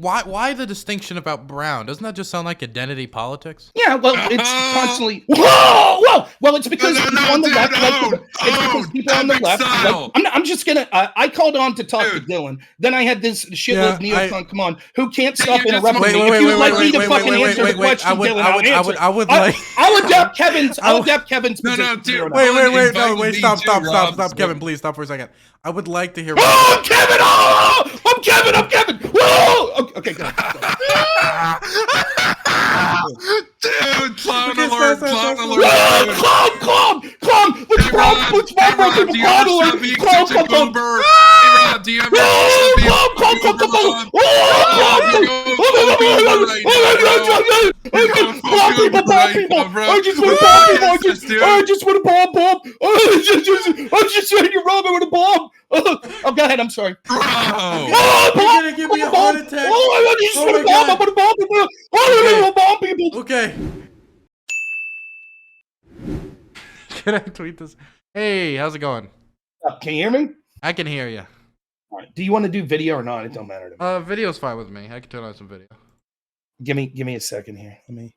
why the distinction about brown? Doesn't that just sound like identity politics? Yeah, well, it's constantly. Whoa! Well, it's because people on the left. It's because people on the left. I'm just gonna. I called on to talk to Dylan. Then I had this shitload NeoCon. Come on, who can't stop interrupting me? If you would like me to fucking answer the question, Dylan, I'll answer. I would adapt Kevin's. I'll adapt Kevin's position. Wait, stop, Kevin, please stop for a second. I would like to hear. Oh, I'm Kevin! Oh, I'm Kevin! Whoa! Okay, go. Dude, clown alert! Clown! Let's bomb people! Clown alert! Clown! I just want to bomb! I'm just trying to rob it with a bomb! Oh, go ahead, I'm sorry. You're gonna give me a heart attack. I just want to bomb! I'm gonna bomb people! I want to bomb people! Okay. Can I tweet this? Hey, how's it going? Can you hear me? I can hear you. All right. Do you want to do video or not? It don't matter to me. Video's fine with me. I can turn on some video. Give me a second here. Let me.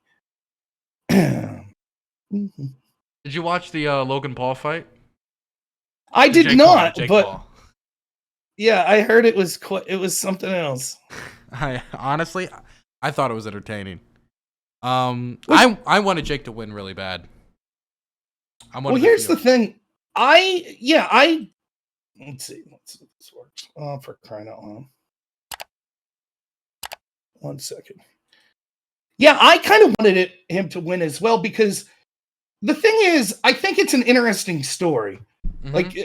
Did you watch the Logan Paul fight? I did not, but Paul. Yeah, I heard it was something else. I honestly thought it was entertaining. I wanted Jake to win really bad. Well, here's the thing. Let's see if this works. Oh, for crying out loud. 1 second. Yeah, I kind of wanted him to win as well, because the thing is, I think it's an interesting story. Mm-hmm. Like,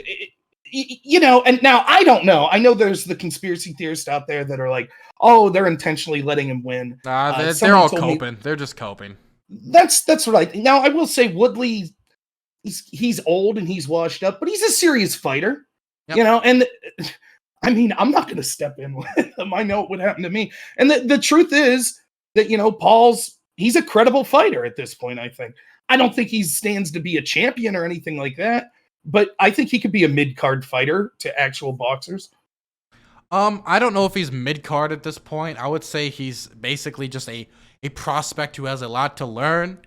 and now I don't know. I know there's the conspiracy theorists out there that are like, oh, they're intentionally letting him win. They're all coping. They're just coping. That's what I think. Now, I will say Woodley, he's old and he's washed up, but he's a serious fighter. Yep. And I mean, I'm not going to step in with him. I know what would happen to me. And the truth is that, he's a credible fighter at this point, I think. I don't think he stands to be a champion or anything like that, but I think he could be a mid-card fighter to actual boxers. I don't know if he's mid-card at this point. I would say he's basically just a prospect who has a lot to learn.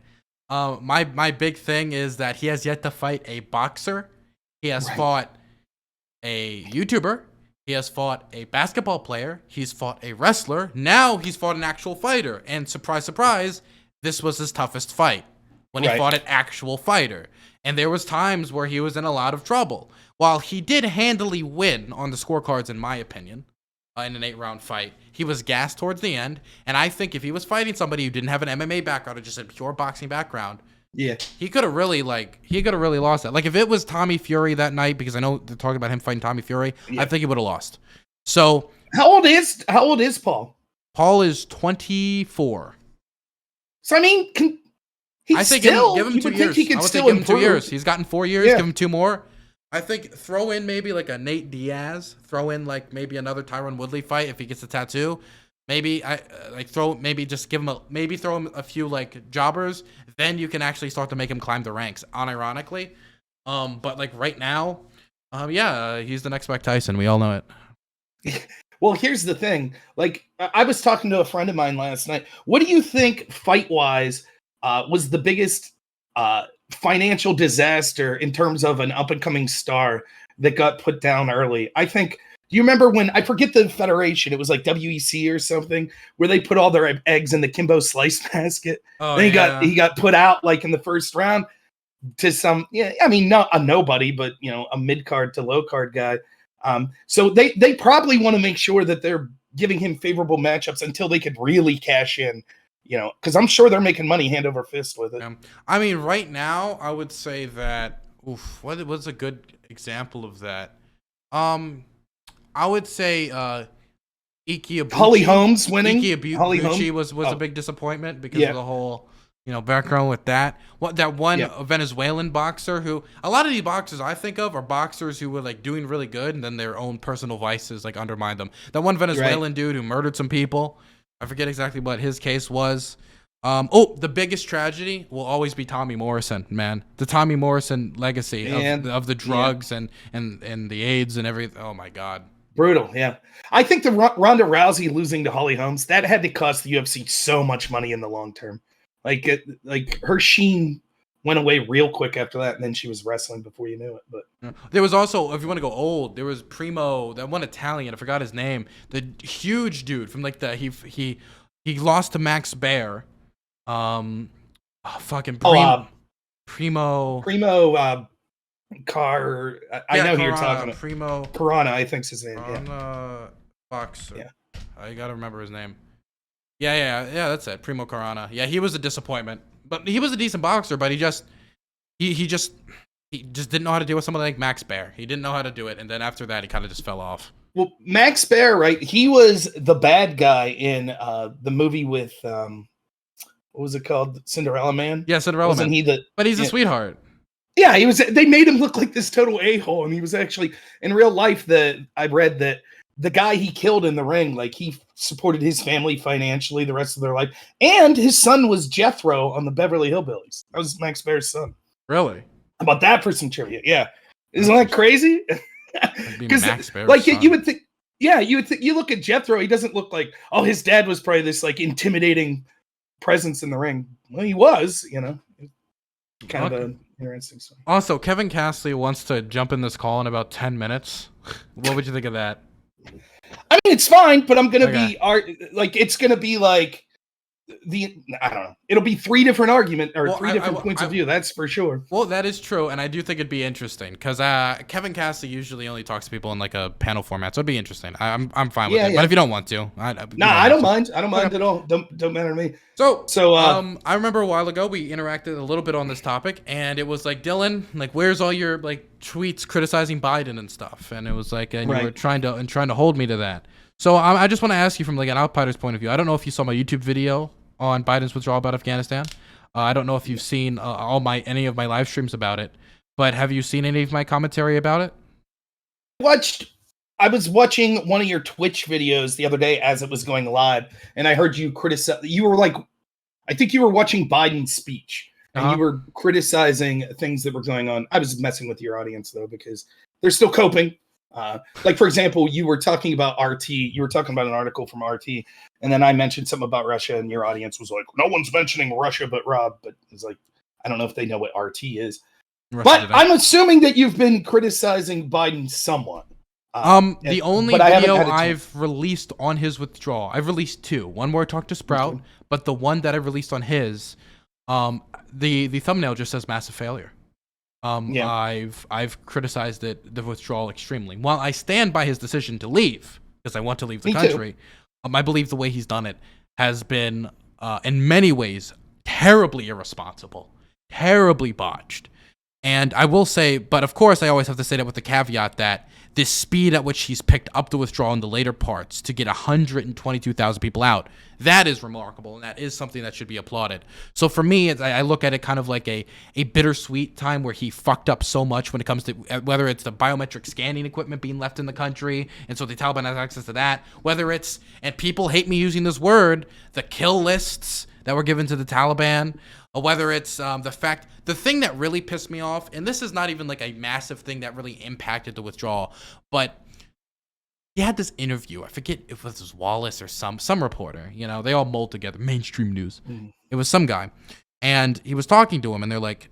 My big thing is that he has yet to fight a boxer. He has fought a YouTuber. He has fought a basketball player. He's fought a wrestler. Now he's fought an actual fighter. And surprise, surprise, this was his toughest fight when he fought an actual fighter. And there was times where he was in a lot of trouble. While he did handily win on the scorecards, in my opinion, in an 8-round fight, he was gassed towards the end. And I think if he was fighting somebody who didn't have an MMA background or just a pure boxing background, he could have really lost that. Like, if it was Tommy Fury that night, because I know they're talking about him fighting Tommy Fury, I think he would have lost. So how old is Paul? Paul is 24. So I mean, I think give him 2 years. I would say give him 2 years. He's gotten 4 years. Give him 2 more. I think throw in maybe like a Nate Diaz. Throw in like maybe another Tyron Woodley fight if he gets a tattoo. Maybe throw him a few like jobbers. Then you can actually start to make him climb the ranks. Unironically, but like right now, he's the next Mike Tyson. We all know it. Well, here's the thing. Like, I was talking to a friend of mine last night. What do you think, fight-wise, was the biggest financial disaster in terms of an up-and-coming star that got put down early? I think, do you remember when, I forget the federation, it was like WEC or something, where they put all their eggs in the Kimbo Slice basket? Oh, then he got put out like in the first round to some, not a nobody, but a mid-card to low-card guy. So they probably want to make sure that they're giving him favorable matchups until they could really cash in, because I'm sure they're making money hand over fist with it. I mean, right now, I would say that, what was a good example of that? I would say Iki Abuchi. Holly Holmes winning. Iki Abuchi was a big disappointment because of the whole background with that. That one Venezuelan boxer who, a lot of these boxers I think of are boxers who were like doing really good and then their own personal vices like undermined them. That one Venezuelan dude who murdered some people. I forget exactly what his case was. The biggest tragedy will always be Tommy Morrison, man. The Tommy Morrison legacy of the drugs and the AIDS and everything. Oh my God. Brutal, yeah. I think the Ronda Rousey losing to Holly Holmes, that had to cost the UFC so much money in the long term. Like her sheen went away real quick after that, and then she was wrestling before you knew it. But there was also, if you want to go old, there was Primo, that one Italian, I forgot his name, the huge dude from like he lost to Max Baer. Primo Car. I know who you're talking about. Primo Piranha, I think's his name. Boxer. Yeah. I gotta remember his name. Yeah, that's it. Primo Carana. Yeah, he was a disappointment. But he was a decent boxer, but he just didn't know how to deal with someone like Max Baer. He didn't know how to do it, and then after that he kind of just fell off. Well, Max Baer, right? He was the bad guy in the movie with what was it called? Cinderella Man? Yeah, Cinderella Man. But he's a sweetheart. Yeah, he was. They made him look like this total a-hole, and he was actually in real life. I read that the guy he killed in the ring, like he supported his family financially the rest of their life, and his son was Jethro on the Beverly Hillbillies. That was Max Baer's son. Really? How about that for some trivia? Yeah, isn't that crazy? Because you would think. Yeah, you would think. You look at Jethro; he doesn't look like. Oh, his dad was probably this like intimidating presence in the ring. Well, he was, kind of an interesting story. Also, Kevin Castley wants to jump in this call in about 10 minutes. What would you think of that? I mean, it's fine, but I'm gonna be it's gonna be like I don't know. It'll be three different points of view. That's for sure. Well, that is true, and I do think it'd be interesting because Kevin Castley usually only talks to people in like a panel format, so it'd be interesting. I'm fine with it. But if you don't want to, I don't mind. I don't mind at all. Don't matter to me. So I remember a while ago we interacted a little bit on this topic, and it was like, Dylan, like, where's all your like tweets criticizing Biden and stuff? And it was like, and you were trying to hold me to that. So I just want to ask you from like an outsider's point of view. I don't know if you saw my YouTube video on Biden's withdrawal about Afghanistan. I don't know if you've seen any of my live streams about it, but have you seen any of my commentary about it? I was watching one of your Twitch videos the other day as it was going live, and I heard you criticize. You were like, I think you were watching Biden's speech, and you were criticizing things that were going on. I was messing with your audience though, because they're still coping. Like, for example, you were talking about RT. You were talking about an article from RT, and then I mentioned something about Russia, and your audience was like, no one's mentioning Russia but Rob. But it's like, I don't know if they know what RT is. But I'm assuming that you've been criticizing Biden somewhat. The only video I've released on his withdrawal, I've released two. One where I talked to Sprout, but the one that I released on his, the thumbnail just says massive failure. I've criticized the withdrawal extremely. While I stand by his decision to leave, because I want to leave the country, I believe the way he's done it has been, in many ways, terribly irresponsible, terribly botched. And I will say, but of course I always have to say that with the caveat that the speed at which he's picked up the withdrawal in the later parts to get 122,000 people out, that is remarkable, and that is something that should be applauded. So for me, I look at it kind of like a bittersweet time where he fucked up so much when it comes to whether it's the biometric scanning equipment being left in the country, and so the Taliban has access to that, whether it's, and people hate me using this word, the kill lists that were given to the Taliban, or whether it's the thing that really pissed me off, and this is not even like a massive thing that really impacted the withdrawal, but he had this interview. I forget if it was Wallace or some reporter. They all mold together. Mainstream news. It was some guy, and he was talking to him, and they're like,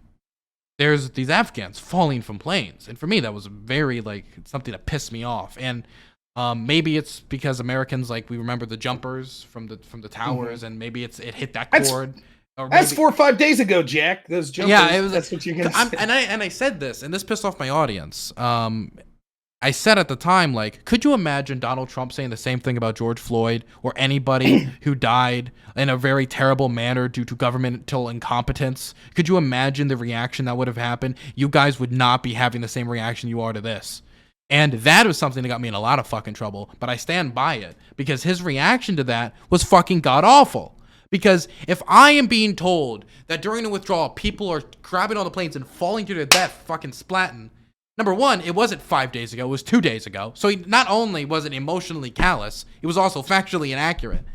"There's these Afghans falling from planes," and for me, that was very like something that pissed me off. And maybe it's because Americans, like, we remember the jumpers from the towers, and maybe it hit that chord. That's 4 or 5 days ago, Jack. Those jumpers. Yeah, that's what you're gonna say. And I said this, and this pissed off my audience. I said at the time, like, could you imagine Donald Trump saying the same thing about George Floyd or anybody who died in a very terrible manner due to governmental incompetence? Could you imagine the reaction that would have happened? You guys would not be having the same reaction you are to this. And that was something that got me in a lot of fucking trouble, but I stand by it because his reaction to that was fucking god-awful. Because if I am being told that during the withdrawal, people are grabbing on the planes and falling to their death, fucking splatting, number one, it wasn't 5 days ago, it was 2 days ago. So he not only wasn't emotionally callous, he was also factually inaccurate.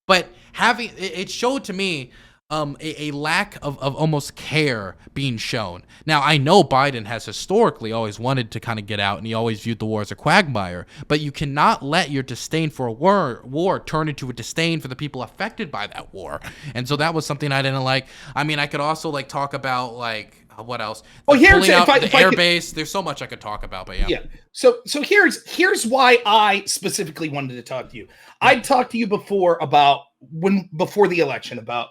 But it showed to me a lack of almost care being shown. Now, I know Biden has historically always wanted to kind of get out, and he always viewed the war as a quagmire, but you cannot let your disdain for a war turn into a disdain for the people affected by that war. And so that was something I didn't like. I mean, I could also like talk about like what else? Well, here's pulling out if I, the if I air could, base. There's so much I could talk about, but yeah. yeah. So here's why I specifically wanted to talk to you. I'd talked to you before about before the election about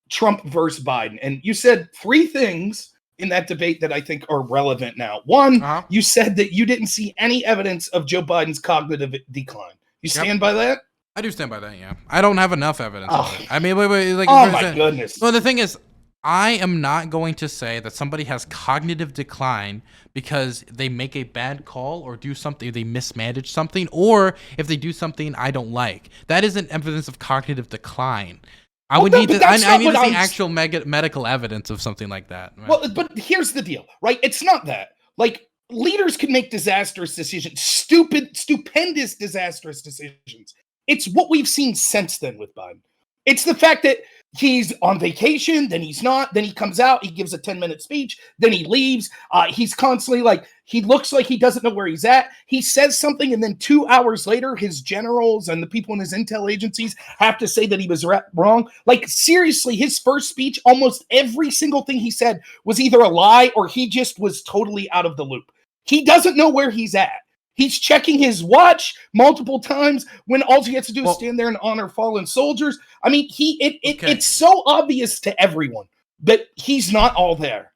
Trump versus Biden, and you said 3 things in that debate that I think are relevant now. One, you said that you didn't see any evidence of Joe Biden's cognitive decline. You stand by that? I do stand by that. Yeah, I don't have enough evidence of it. I mean, wait, like, oh my goodness. Well, the thing is, I am not going to say that somebody has cognitive decline because they make a bad call or do something, they mismanage something, or if they do something I don't like. That isn't evidence of cognitive decline. I need to see actual medical evidence of something like that. Right? Well, but here's the deal, right? It's not that. Like, leaders can make disastrous decisions, stupendous disastrous decisions. It's what we've seen since then with Biden. It's the fact that he's on vacation, then he's not, then he comes out, he gives a 10-minute speech, then he leaves. He's constantly like, he looks like he doesn't know where he's at. He says something, and then 2 hours later, his generals and the people in his intel agencies have to say that he was wrong. Like, seriously, his first speech, almost every single thing he said was either a lie or he just was totally out of the loop. He doesn't know where he's at. He's checking his watch multiple times when all he has to do is stand there and honor fallen soldiers. I mean, it's so obvious to everyone that he's not all there.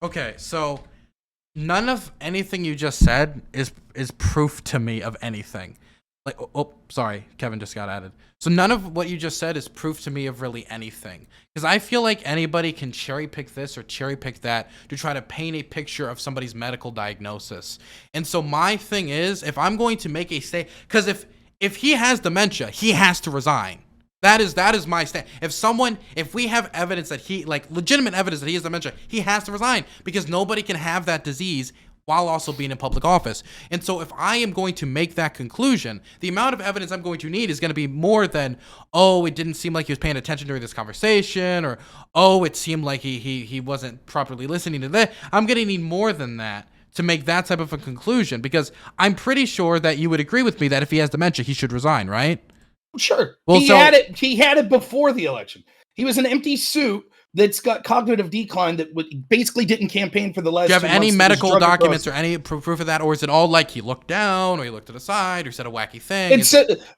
Okay, so none of anything you just said is proof to me of anything. Like, sorry, Kevin just got added. So none of what you just said is proof to me of really anything. Because I feel like anybody can cherry pick this or cherry pick that to try to paint a picture of somebody's medical diagnosis. And so my thing is, if I'm going to make a statement, because if he has dementia, he has to resign. That is my stand. If we have evidence that legitimate evidence that he has dementia, he has to resign, because nobody can have that disease while also being in public office. And so if I am going to make that conclusion, the amount of evidence I'm going to need is going to be more than, it didn't seem like he was paying attention during this conversation, or, it seemed like he wasn't properly listening to that. I'm going to need more than that to make that type of a conclusion, because I'm pretty sure that you would agree with me that if he has dementia, he should resign, right? Sure. Well, he had it before the election. He was an empty suit that's got cognitive decline that basically didn't campaign for the last 2 months. Do you have any medical documents or any proof of that? Or is it all like he looked down or he looked to the side or said a wacky thing?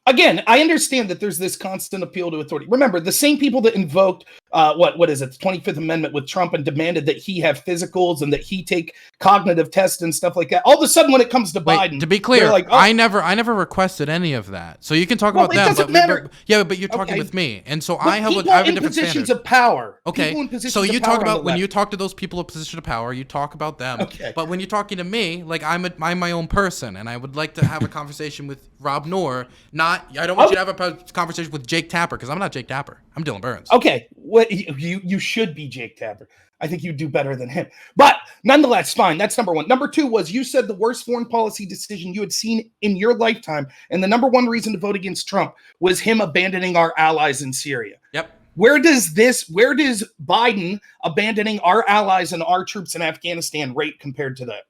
Again, I understand that there's this constant appeal to authority. Remember, the same people that invoked what is it, the 25th Amendment with Trump and demanded that he have physicals and that he take cognitive tests and stuff like that. All of a sudden, when it comes to Biden, to be clear, like, I never requested any of that. So you can talk about them. It doesn't matter. But you're talking with me, and so I have a different positions standard. Of power. Okay. So you talk about when you talk to those people in position of power, you talk about them. Okay. But when you're talking to me, like I'm my own person, and I would like to have a conversation with Robnoerr. I don't want you to have a conversation with Jake Tapper, because I'm not Jake Tapper. I'm Dylan Burns. Okay. What you should be Jake Tapper. I think you do better than him. But nonetheless, fine. That's number one. Number two was you said the worst foreign policy decision you had seen in your lifetime, and the number one reason to vote against Trump was him abandoning our allies in Syria. Yep. Where does Biden abandoning our allies and our troops in Afghanistan rate compared to that?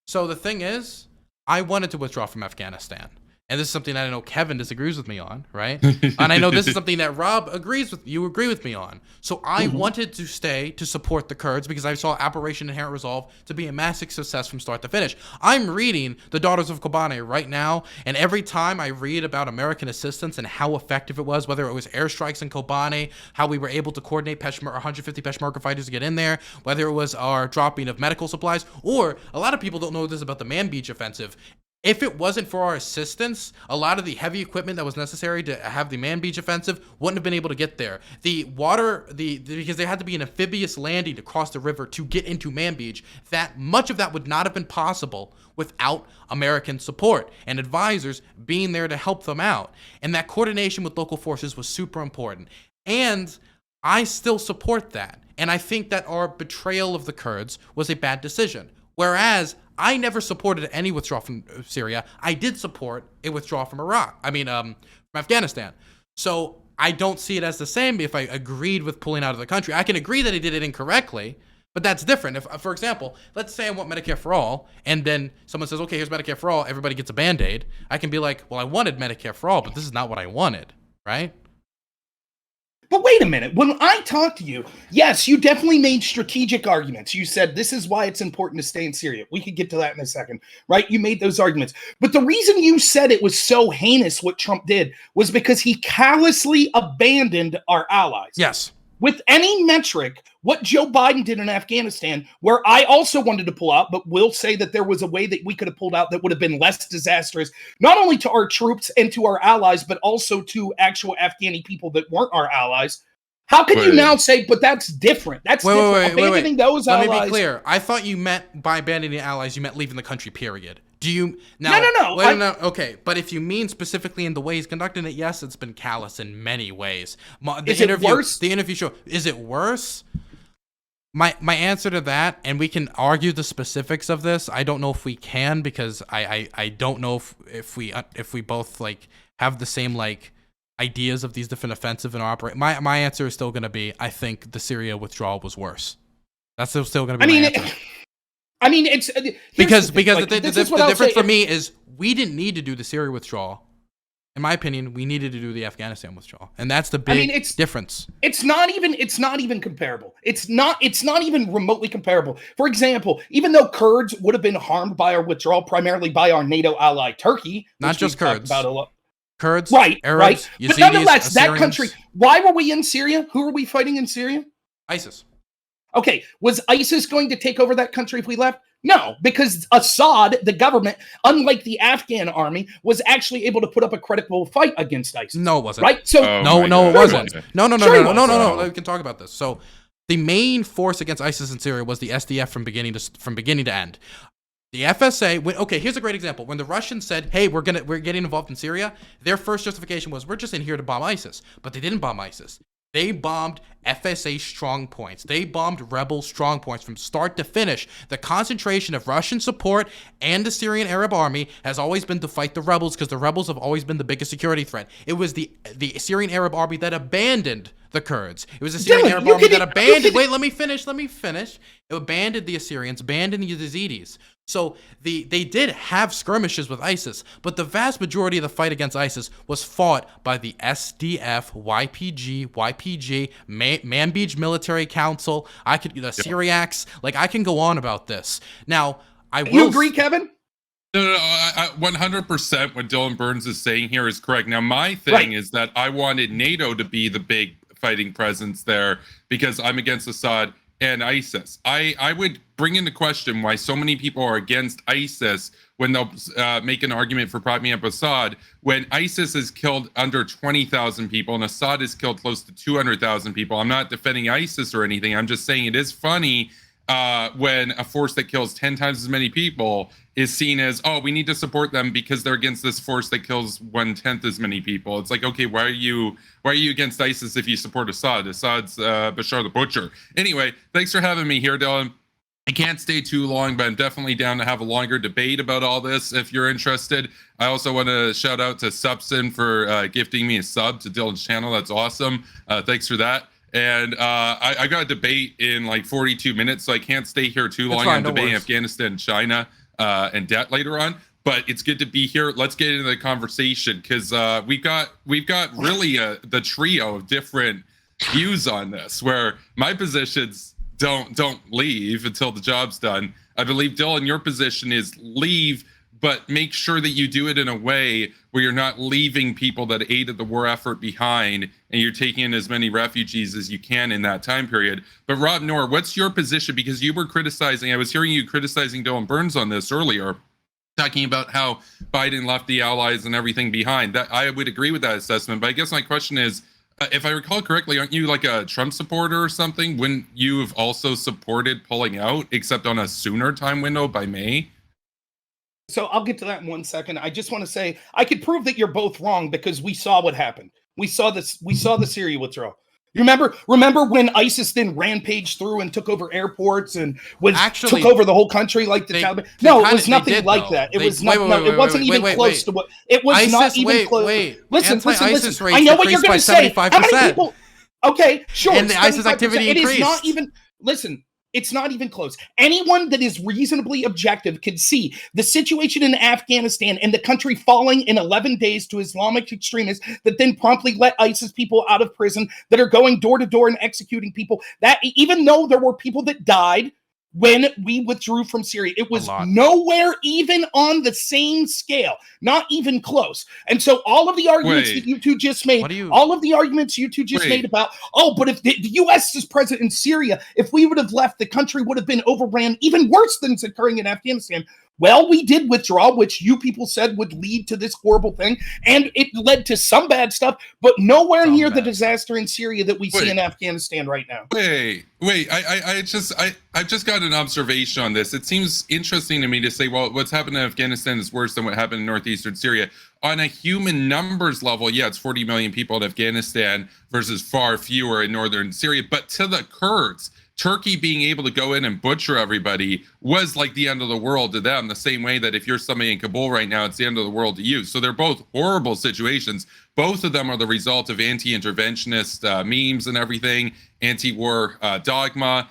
So the thing is, I wanted to withdraw from Afghanistan. And this is something I know Kevin disagrees with me on, right? And I know this is something that Rob agree with me on. So I wanted to stay to support the Kurds because I saw Operation Inherent Resolve to be a massive success from start to finish. I'm reading The Daughters of Kobane right now, and every time I read about American assistance and how effective it was, whether it was airstrikes in Kobane, how we were able to coordinate 150 Peshmerga fighters to get in there, whether it was our dropping of medical supplies, or a lot of people don't know this about the Man Beach offensive. If it wasn't for our assistance, a lot of the heavy equipment that was necessary to have the Man Beach offensive wouldn't have been able to get there. Because there had to be an amphibious landing to cross the river to get into Man Beach, that much of that would not have been possible without American support and advisors being there to help them out. And that coordination with local forces was super important. And I still support that. And I think that our betrayal of the Kurds was a bad decision. Whereas I never supported any withdrawal from Syria. I did support a withdrawal from from Afghanistan. So I don't see it as the same if I agreed with pulling out of the country. I can agree that he did it incorrectly, but that's different. If, for example, let's say I want Medicare for all, and then someone says, okay, here's Medicare for all, everybody gets a Band-Aid. I can be like, well, I wanted Medicare for all, but this is not what I wanted, right? But wait a minute. When I talked to you, yes, you definitely made strategic arguments. You said this is why it's important to stay in Syria. We could get to that in a second, right? You made those arguments. But the reason you said it was so heinous what Trump did was because he callously abandoned our allies. Yes. With any metric, what Joe Biden did in Afghanistan, where I also wanted to pull out, but will say that there was a way that we could have pulled out that would have been less disastrous, not only to our troops and to our allies, but also to actual Afghani people that weren't our allies. How can you now say, but that's different? That's different. Abandoning those allies. Let me be clear. I thought you meant by abandoning allies, you meant leaving the country, period. Do you now? No. Okay, but if you mean specifically in the way he's conducting it, yes, it's been callous in many ways. Is it worse? The interview show. Is it worse? My answer to that, and we can argue the specifics of this. I don't know if we can because I don't know if we both like have the same like ideas of these different offensive and operate. My answer is still going to be I think the Syria withdrawal was worse. That's still going to be my answer. It's because the difference for me is we didn't need to do the Syria withdrawal. In my opinion, we needed to do the Afghanistan withdrawal, and that's the big difference. It's not even comparable. It's not even remotely comparable. For example, even though Kurds would have been harmed by our withdrawal, primarily by our NATO ally Turkey, not just Kurds, about a lot. Kurds, right, Arabs, Yazidis, but nonetheless, Assyrians. that country. Why were we in Syria? Who were we fighting in Syria? ISIS. Okay, was ISIS going to take over that country if we left? No, because Assad, the government, unlike the Afghan army, was actually able to put up a credible fight against ISIS. No, it wasn't. Right? So no, it wasn't. No. We can talk about this. So the main force against ISIS in Syria was the SDF from beginning to end. The FSA. Here's a great example. When the Russians said, "Hey, we're getting involved in Syria," their first justification was, "We're just in here to bomb ISIS," but they didn't bomb ISIS. They bombed FSA strong points. They bombed rebel strong points from start to finish. The concentration of Russian support and the Syrian Arab army has always been to fight the rebels because the rebels have always been the biggest security threat. It was the Syrian Arab army that abandoned the Kurds. It was the Syrian Arab army that abandoned... Wait, let me finish. It abandoned the Assyrians, abandoned the Yazidis. So they did have skirmishes with ISIS, but the vast majority of the fight against ISIS was fought by the SDF, YPG, Manbij Military Council. The Syriacs. Like, I can go on about this. Now, I will... You agree, Kevin? No, 100% what Dylan Burns is saying here is correct. Now, my thing is that I wanted NATO to be the big fighting presence there because I'm against Assad and ISIS. I would bring into question why so many people are against ISIS when they'll make an argument for propping up Assad, when ISIS has killed under 20,000 people and Assad has killed close to 200,000 people. I'm not defending ISIS or anything. I'm just saying it is funny when a force that kills 10 times as many people is seen as, oh, we need to support them because they're against this force that kills 1/10 as many people. It's like, okay, why are you against ISIS if you support Assad? Assad's Bashar the Butcher. Anyway, thanks for having me here, Dylan. I can't stay too long, but I'm definitely down to have a longer debate about all this if you're interested. I also want to shout out to Subson for gifting me a sub to Dylan's channel. That's awesome. Thanks for that. And I got a debate in like 42 minutes, so I can't stay here too long. I'm debating Afghanistan, China, and debt later on. But it's good to be here. Let's get into the conversation because we've got really the trio of different views on this. Where my positions don't leave until the job's done. I believe, Dylan, your position is leave, but make sure that you do it in a way where you're not leaving people that aided the war effort behind and you're taking in as many refugees as you can in that time period. But Robnoerr, what's your position? Because you were criticizing, I was hearing you criticizing Dylan Burns on this earlier, talking about how Biden left the allies and everything behind. That I would agree with that assessment, but I guess my question is, if I recall correctly, aren't you like a Trump supporter or something? Wouldn't you have also supported pulling out, except on a sooner time window by May? So I'll get to that in 1 second. I just want to say I could prove that you're both wrong because we saw what happened. We saw this. We saw the Syria withdrawal. You remember when ISIS then rampaged through and took over airports and took over the whole country like the Taliban? No, it was nothing like that. It was not. It wasn't even close to what. It was not even close. Listen. I know what you're going to say. How many people? Okay, sure. And the ISIS activity increased. It is not even. Listen. It's not even close. Anyone that is reasonably objective can see the situation in Afghanistan and the country falling in 11 days to Islamic extremists that then promptly let ISIS people out of prison, that are going door to door and executing people. That even though there were people that died when we withdrew from Syria, it was nowhere even on the same scale, not even close. And so all of the arguments that you two just made, made about, but if the U.S. is present in Syria, if we would have left, the country would have been overran even worse than is occurring in Afghanistan. Well, we did withdraw, which you people said would lead to this horrible thing, and it led to some bad stuff, but nowhere near the disaster in Syria that we see in Afghanistan right now. I've just got an observation on this. It seems interesting to me to say, well, what's happened in Afghanistan is worse than what happened in northeastern Syria. On a human numbers level, yeah, it's 40 million people in Afghanistan versus far fewer in northern Syria, but to the Kurds, Turkey being able to go in and butcher everybody was like the end of the world to them, the same way that if you're somebody in Kabul right now, it's the end of the world to you. So they're both horrible situations. Both of them are the result of anti-interventionist memes and everything, anti-war dogma,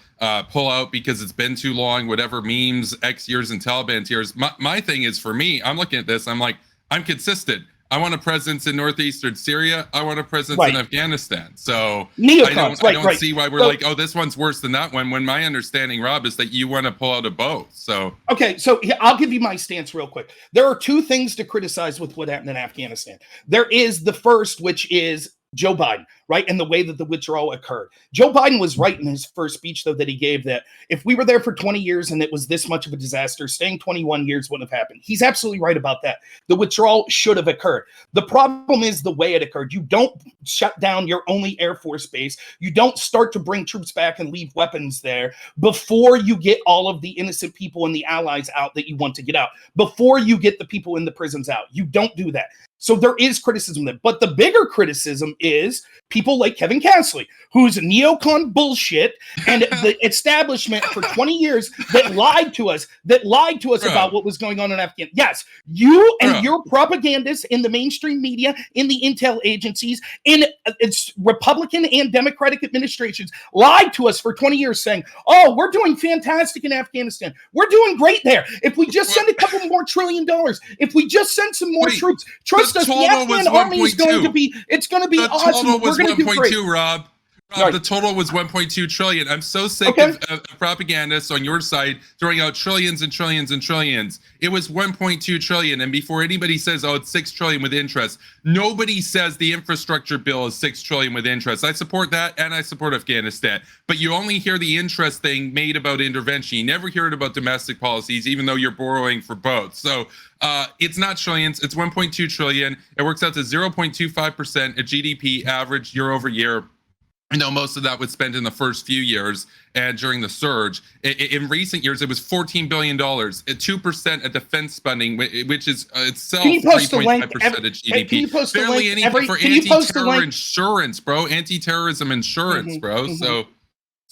pull out because it's been too long, whatever memes, X years and Taliban tears. My thing is, for me, I'm looking at this, I'm like, I'm consistent. I want a presence in northeastern Syria. I want a presence in Afghanistan. So NeoCons, I don't see why we're like, oh, this one's worse than that one. When my understanding, Rob, is that you want to pull out of both. So so I'll give you my stance real quick. There are two things to criticize with what happened in Afghanistan. There is the first, which is Joe Biden, right? And the way that the withdrawal occurred. Joe Biden was right in his first speech, though, that he gave, that if we were there for 20 years and it was this much of a disaster, staying 21 years wouldn't have happened. He's absolutely right about that. The withdrawal should have occurred. The problem is the way it occurred. You don't shut down your only Air Force base. You don't start to bring troops back and leave weapons there before you get all of the innocent people and the allies out that you want to get out, before you get the people in the prisons out. You don't do that. So there is criticism there. But the bigger criticism is people like Kevin Castley, who's neocon bullshit, and the establishment for 20 years that lied to us about what was going on in Afghanistan. Yes, you and your propagandists in the mainstream media, in the intel agencies, in its Republican and Democratic administrations lied to us for 20 years saying, oh, we're doing fantastic in Afghanistan. We're doing great there. If we just send a couple more $1 trillion, if we just send some more troops, trust us, the Afghan army is going to be, it's going to be awesome. We're going to do great. Rob, the total was 1.2 trillion. I'm so sick of propagandists on your side throwing out trillions and trillions and trillions. It was 1.2 trillion. And before anybody says, oh, it's 6 trillion with interest, nobody says the infrastructure bill is 6 trillion with interest. I support that, and I support Afghanistan. But you only hear the interest thing made about intervention. You never hear it about domestic policies, even though you're borrowing for both. So it's not trillions, it's 1.2 trillion. It works out to 0.25% of GDP average year over year. I know most of that was spent in the first few years and during the surge. In recent years, it was $14 billion, at 2% of defense spending, which is itself 3.5% of GDP. Barely anything for anti-terror insurance, bro. Anti-terrorism insurance, bro. So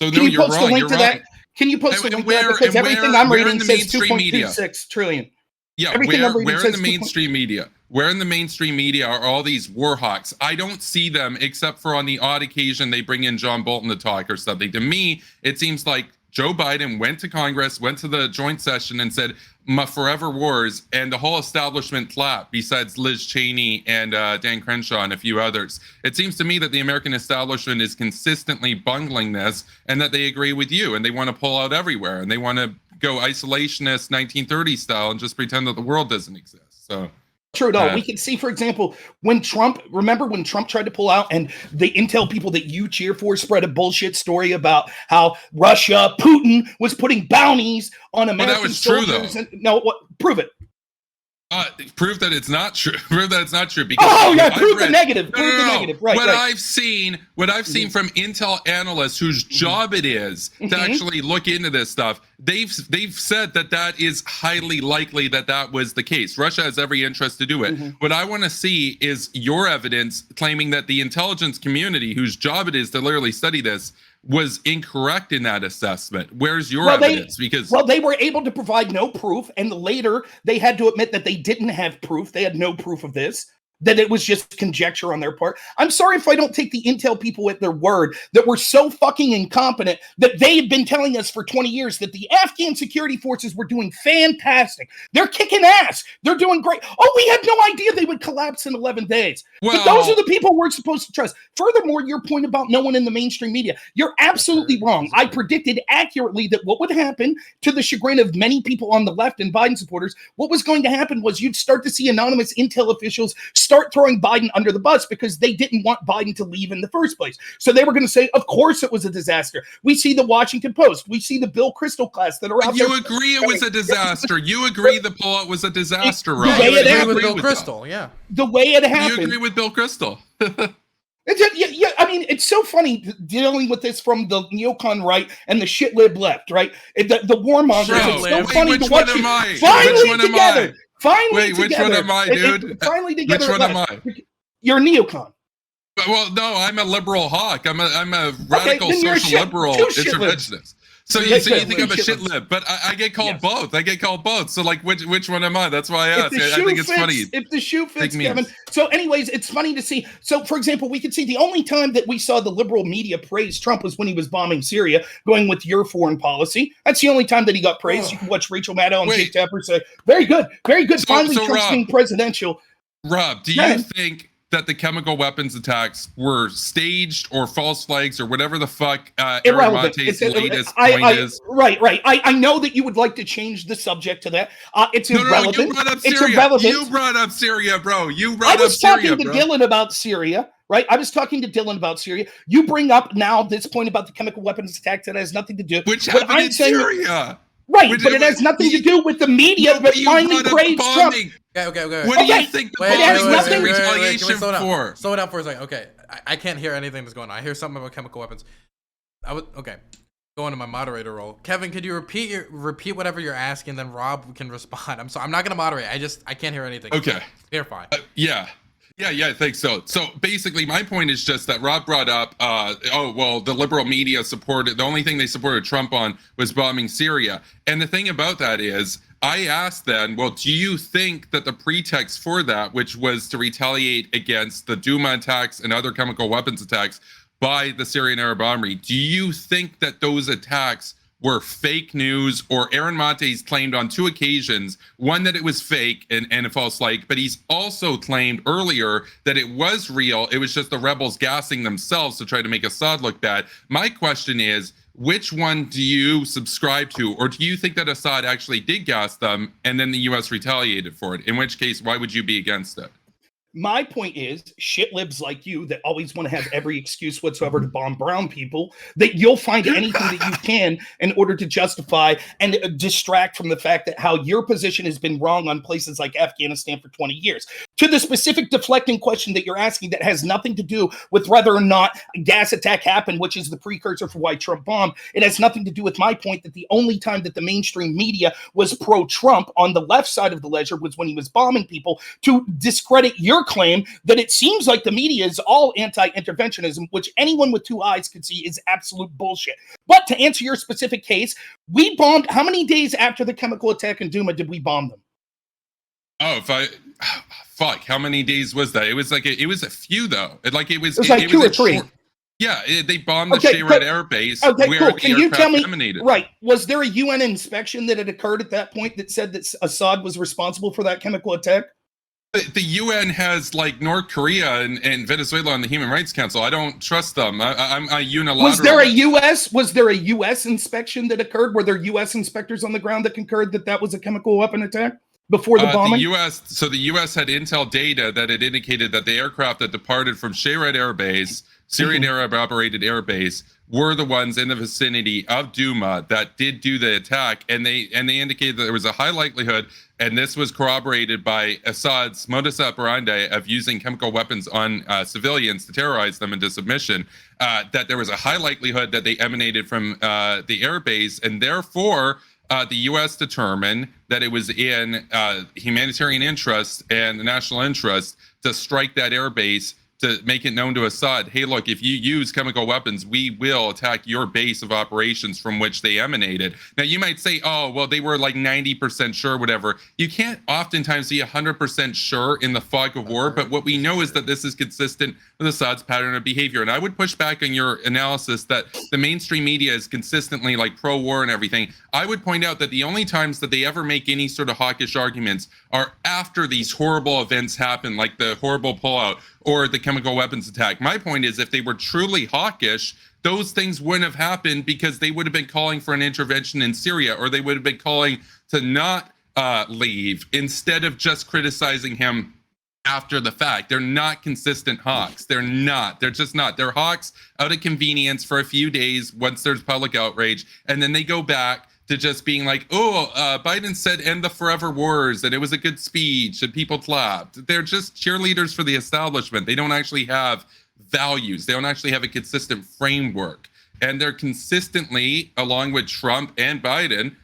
no, you're wrong. You're wrong. Can you post a link to that? Because everything I'm reading says 2.26 trillion. Yeah, where in the mainstream media? Where in the mainstream media are all these war hawks? I don't see them except for on the odd occasion they bring in John Bolton to talk or something. To me, it seems like Joe Biden went to Congress, went to the joint session and said, "My forever wars," and the whole establishment clapped, besides Liz Cheney and Dan Crenshaw and a few others. It seems to me that the American establishment is consistently bungling this, and that they agree with you, and they want to pull out everywhere, and they want to go isolationist 1930s style and just pretend that the world doesn't exist. So true. No, we can see, for example, when Trump tried to pull out, and the intel people that you cheer for spread a bullshit story about how Putin was putting bounties on American soldiers. True, though. Prove it. Prove that it's not true. Prove that it's not true. Because prove the negative. Prove the negative. Right. What I've seen from Intel analysts whose job it is to actually look into this stuff, they've said that is highly likely that was the case. Russia has every interest to do it. What I want to see is your evidence claiming that the intelligence community, whose job it is to literally study this, was incorrect in that assessment. Where's your evidence? Because they were able to provide no proof, and later they had to admit that they didn't have proof. They had no proof of this, that it was just conjecture on their part. I'm sorry if I don't take the Intel people at their word that we're so fucking incompetent that they've been telling us for 20 years that the Afghan security forces were doing fantastic. They're kicking ass. They're doing great. Oh, we had no idea they would collapse in 11 days. But those are the people we're supposed to trust. Furthermore, your point about no one in the mainstream media, you're absolutely wrong. I predicted accurately that what would happen, to the chagrin of many people on the left and Biden supporters, what was going to happen was you'd start to see anonymous Intel officials start throwing Biden under the bus because they didn't want Biden to leave in the first place. So they were going to say, of course it was a disaster. We see the Washington Post. We see the Bill Kristol class that are out there. You agree it was a disaster. You agree the pullout was a disaster, right? The way it happened with Bill Kristol, yeah. The way it happened. You agree with Bill Kristol. Yeah, I mean, it's so funny dealing with this from the neocon right and the shitlib left, right? The warmongers. It's so funny to watch you finally together. Finally together. Which one am I, dude? Finally together. Which one am I? You're a neocon. Well, no, I'm a liberal hawk. I'm a radical social liberal interventionist. So you think I'm a shit lib, but I get called both. I get called both. So like, which one am I? That's why I asked. I think it's funny. If the shoe fits, Kevin. So anyways, it's funny to see. So for example, we could see the only time that we saw the liberal media praise Trump was when he was bombing Syria, going with your foreign policy. That's the only time that he got praised. You can watch Rachel Maddow and Jake Tapper say, very good, very good. Finally, Trump's being presidential. Rob, do you think that the chemical weapons attacks were staged or false flags or whatever the fuck Aaron Monte's latest point is? Right. I know that you would like to change the subject to that. It's irrelevant. No, you brought up Syria. It's irrelevant. You brought up Syria, bro. I was talking to Dylan about Syria, right? I was talking to Dylan about Syria. You bring up now this point about the chemical weapons attacks that has nothing to do. Which happened in Syria. Right, but it has nothing to do with the media, but finally praised Trump. Okay. What do you think the bombing is retaliation for? Slow it down for a second. Okay, I can't hear anything that's going on. I hear something about chemical weapons. Go into my moderator role. Kevin, could you repeat whatever you're asking, then Rob can respond. I'm sorry, I'm not gonna moderate. I can't hear anything. Okay. You're fine. Yeah, I think so. So basically, my point is just that Rob brought up, the liberal media supported, the only thing they supported Trump on was bombing Syria. And the thing about that is, I asked then, well, do you think that the pretext for that, which was to retaliate against the Duma attacks and other chemical weapons attacks by the Syrian Arab Army, do you think that those attacks were fake news? Or Aaron Monte's claimed on 2 occasions, one that it was fake and a false flag, but he's also claimed earlier that it was real. It was just the rebels gassing themselves to try to make Assad look bad. My question is, which one do you subscribe to? Or do you think that Assad actually did gas them and then the US retaliated for it? In which case, why would you be against it? My point is, shit libs like you that always want to have every excuse whatsoever to bomb brown people, that you'll find anything that you can in order to justify and distract from the fact that how your position has been wrong on places like Afghanistan for 20 years. To the specific deflecting question that you're asking that has nothing to do with whether or not a gas attack happened, which is the precursor for why Trump bombed, it has nothing to do with my point that the only time that the mainstream media was pro-Trump on the left side of the ledger was when he was bombing people, to discredit your claim that it seems like the media is all anti-interventionism, which anyone with 2 eyes could see is absolute bullshit. But to answer your specific case, we bombed, how many days after the chemical attack in Duma did we bomb them? How many days was that? It was a few though. It was 2 or 3. They bombed the Shayrat Air Base where Can the you tell me, emanated. Right, was there a UN inspection that had occurred at that point that said that Assad was responsible for that chemical attack? The UN has North Korea and Venezuela on the Human Rights Council. I don't trust them. I'm a unilateral. Was there a US inspection that occurred? Were there US inspectors on the ground that concurred that that was a chemical weapon attack? before the bombing? The U.S. had intel data that had indicated that the aircraft that departed from Shayrat Air Base, Syrian Arab-operated air base, were the ones in the vicinity of Douma that did do the attack, and they indicated that there was a high likelihood, and this was corroborated by Assad's modus operandi of using chemical weapons on civilians to terrorize them into submission, that there was a high likelihood that they emanated from the air base, and therefore the U.S. determined that it was in humanitarian interest and the national interest to strike that air base, to make it known to Assad, hey, look, if you use chemical weapons, we will attack your base of operations from which they emanated. Now, you might say, oh, well, they were like 90% sure, whatever. You can't oftentimes be 100% sure in the fog of war, but what we know is that this is consistent with Assad's pattern of behavior. And I would push back on your analysis that the mainstream media is consistently like pro-war and everything. I would point out that the only times that they ever make any sort of hawkish arguments are after these horrible events happen, like the horrible pullout or the chemical weapons attack. My point is, if they were truly hawkish, those things wouldn't have happened, because they would have been calling for an intervention in Syria, or they would have been calling to not leave, instead of just criticizing him after the fact. They're not consistent hawks. They're not. They're just not. They're hawks out of convenience for a few days once there's public outrage, and then they go back to just being like, oh, Biden said end the forever wars, and it was a good speech, and people clapped. They're just cheerleaders for the establishment. They don't actually have values. They don't actually have a consistent framework. And they're consistently, along with Trump and Biden,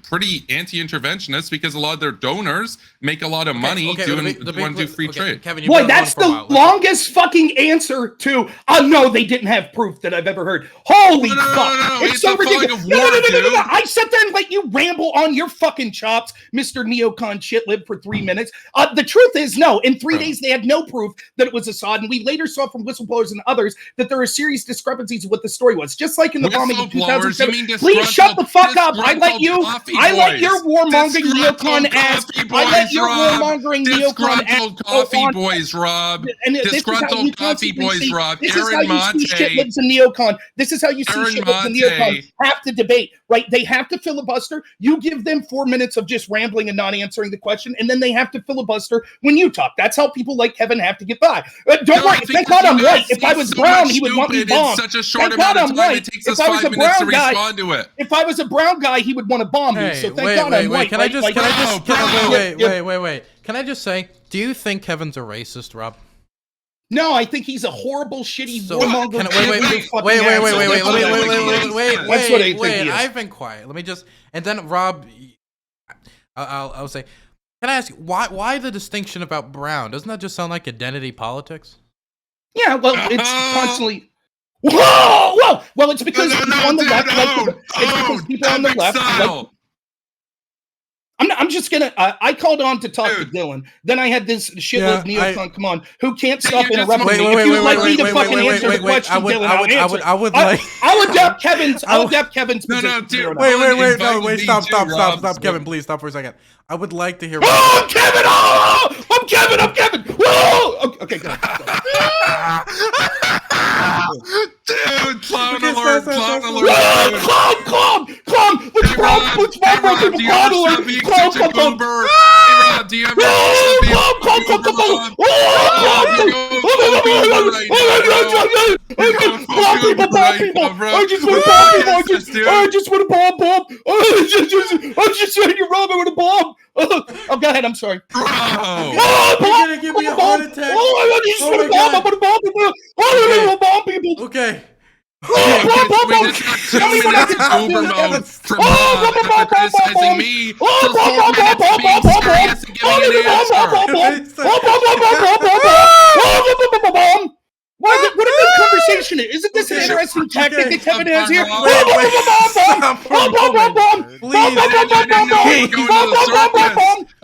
pretty anti-interventionist, because a lot of their donors make a lot of money want to do free trade. Kevin, boy, that's the longest fucking answer to no, they didn't have proof that I've ever heard. Holy fuck. No, it's so ridiculous. No. I sat there and let you ramble on your fucking chops, Mr. NeoCon shitlib, for 3 minutes. The truth is, no, in 3 days they had no proof that it was Assad, and we later saw from whistleblowers and others that there are serious discrepancies with what the story was. Just like in the bombing of 2007. Please shut the fuck up. I let your warmongering neocon ass. I let your warmongering neocon ass. Coffee boys, Rob. Disgruntled coffee boys, Rob. Aaron Monte. Shitlibs and neocon. This is how you see shitlibs and neocon have to debate, right? They have to filibuster. You give them 4 minutes of just rambling and not answering the question, and then they have to filibuster when you talk. That's how people like Kevin have to get by. Don't worry. Thank God I'm right. If I was brown, he would want me bombed. Such a short amount of time. It takes us 5 minutes to respond to it. If I was a brown guy, he would want to bomb me. So thank God I'm white. Can I just say, do you think Kevin's a racist, Rob? No, I think he's a horrible, shitty warmonger. Wait. I've been quiet. Let me just, and then Rob, I'll say, can I ask you, why the distinction about brown? Doesn't that just sound like identity politics? Yeah, well, it's constantly. Whoa! Well, it's because people on the left I'm just gonna. I called on to talk to Dylan. Then I had this shitless neocon come on, who can't stop interrupting me. If you would like me to fucking answer the question, Dylan, I'll answer. I would like. I'll adapt Kevin's. I'll adapt Kevin's position. Wait! Stop, Kevin, please stop for a second. I would like to hear. I'm Kevin! I'm Kevin! Whoa! Okay, go. Dude, clown alert! Clown! Let's I just want to bomb. I'm just saying you're wrong. I want to bomb. Oh, go ahead. I'm sorry. You're gonna give me a heart attack. I just want to bomb. I'm gonna bomb people. I want to bomb people. Okay. Criticizing me for 4 minutes being serious and giving an answer. What a good conversation! Isn't this an interesting tactic that Kevin has here? I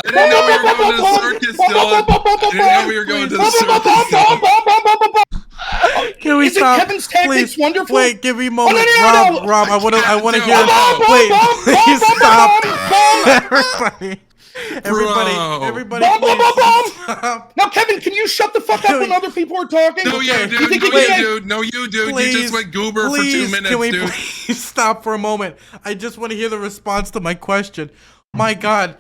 didn't know we were going to the circus. Can we stop? Kevin's tactics wonderful? Wait, give me a moment, Rob. I want to hear. Wait, please stop, everybody, stop. Now, Kevin, can you shut the fuck up when other people are talking? No, you dude. Please, you just went goober for 2 minutes, can we dude. Please stop for a moment? I just want to hear the response to my question. My God,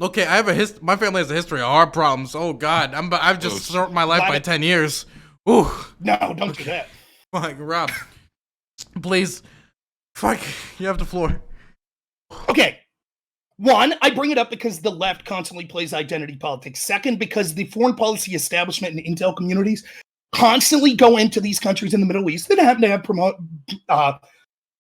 Okay, I have my family has a history of heart problems. Oh God, I've just shortened my life by 10 years. Ooh. No, don't do that. Fuck, Rob, please. Fuck, you have the floor. Okay. One, I bring it up because the left constantly plays identity politics. Second, because the foreign policy establishment and intel communities constantly go into these countries in the Middle East that happen to have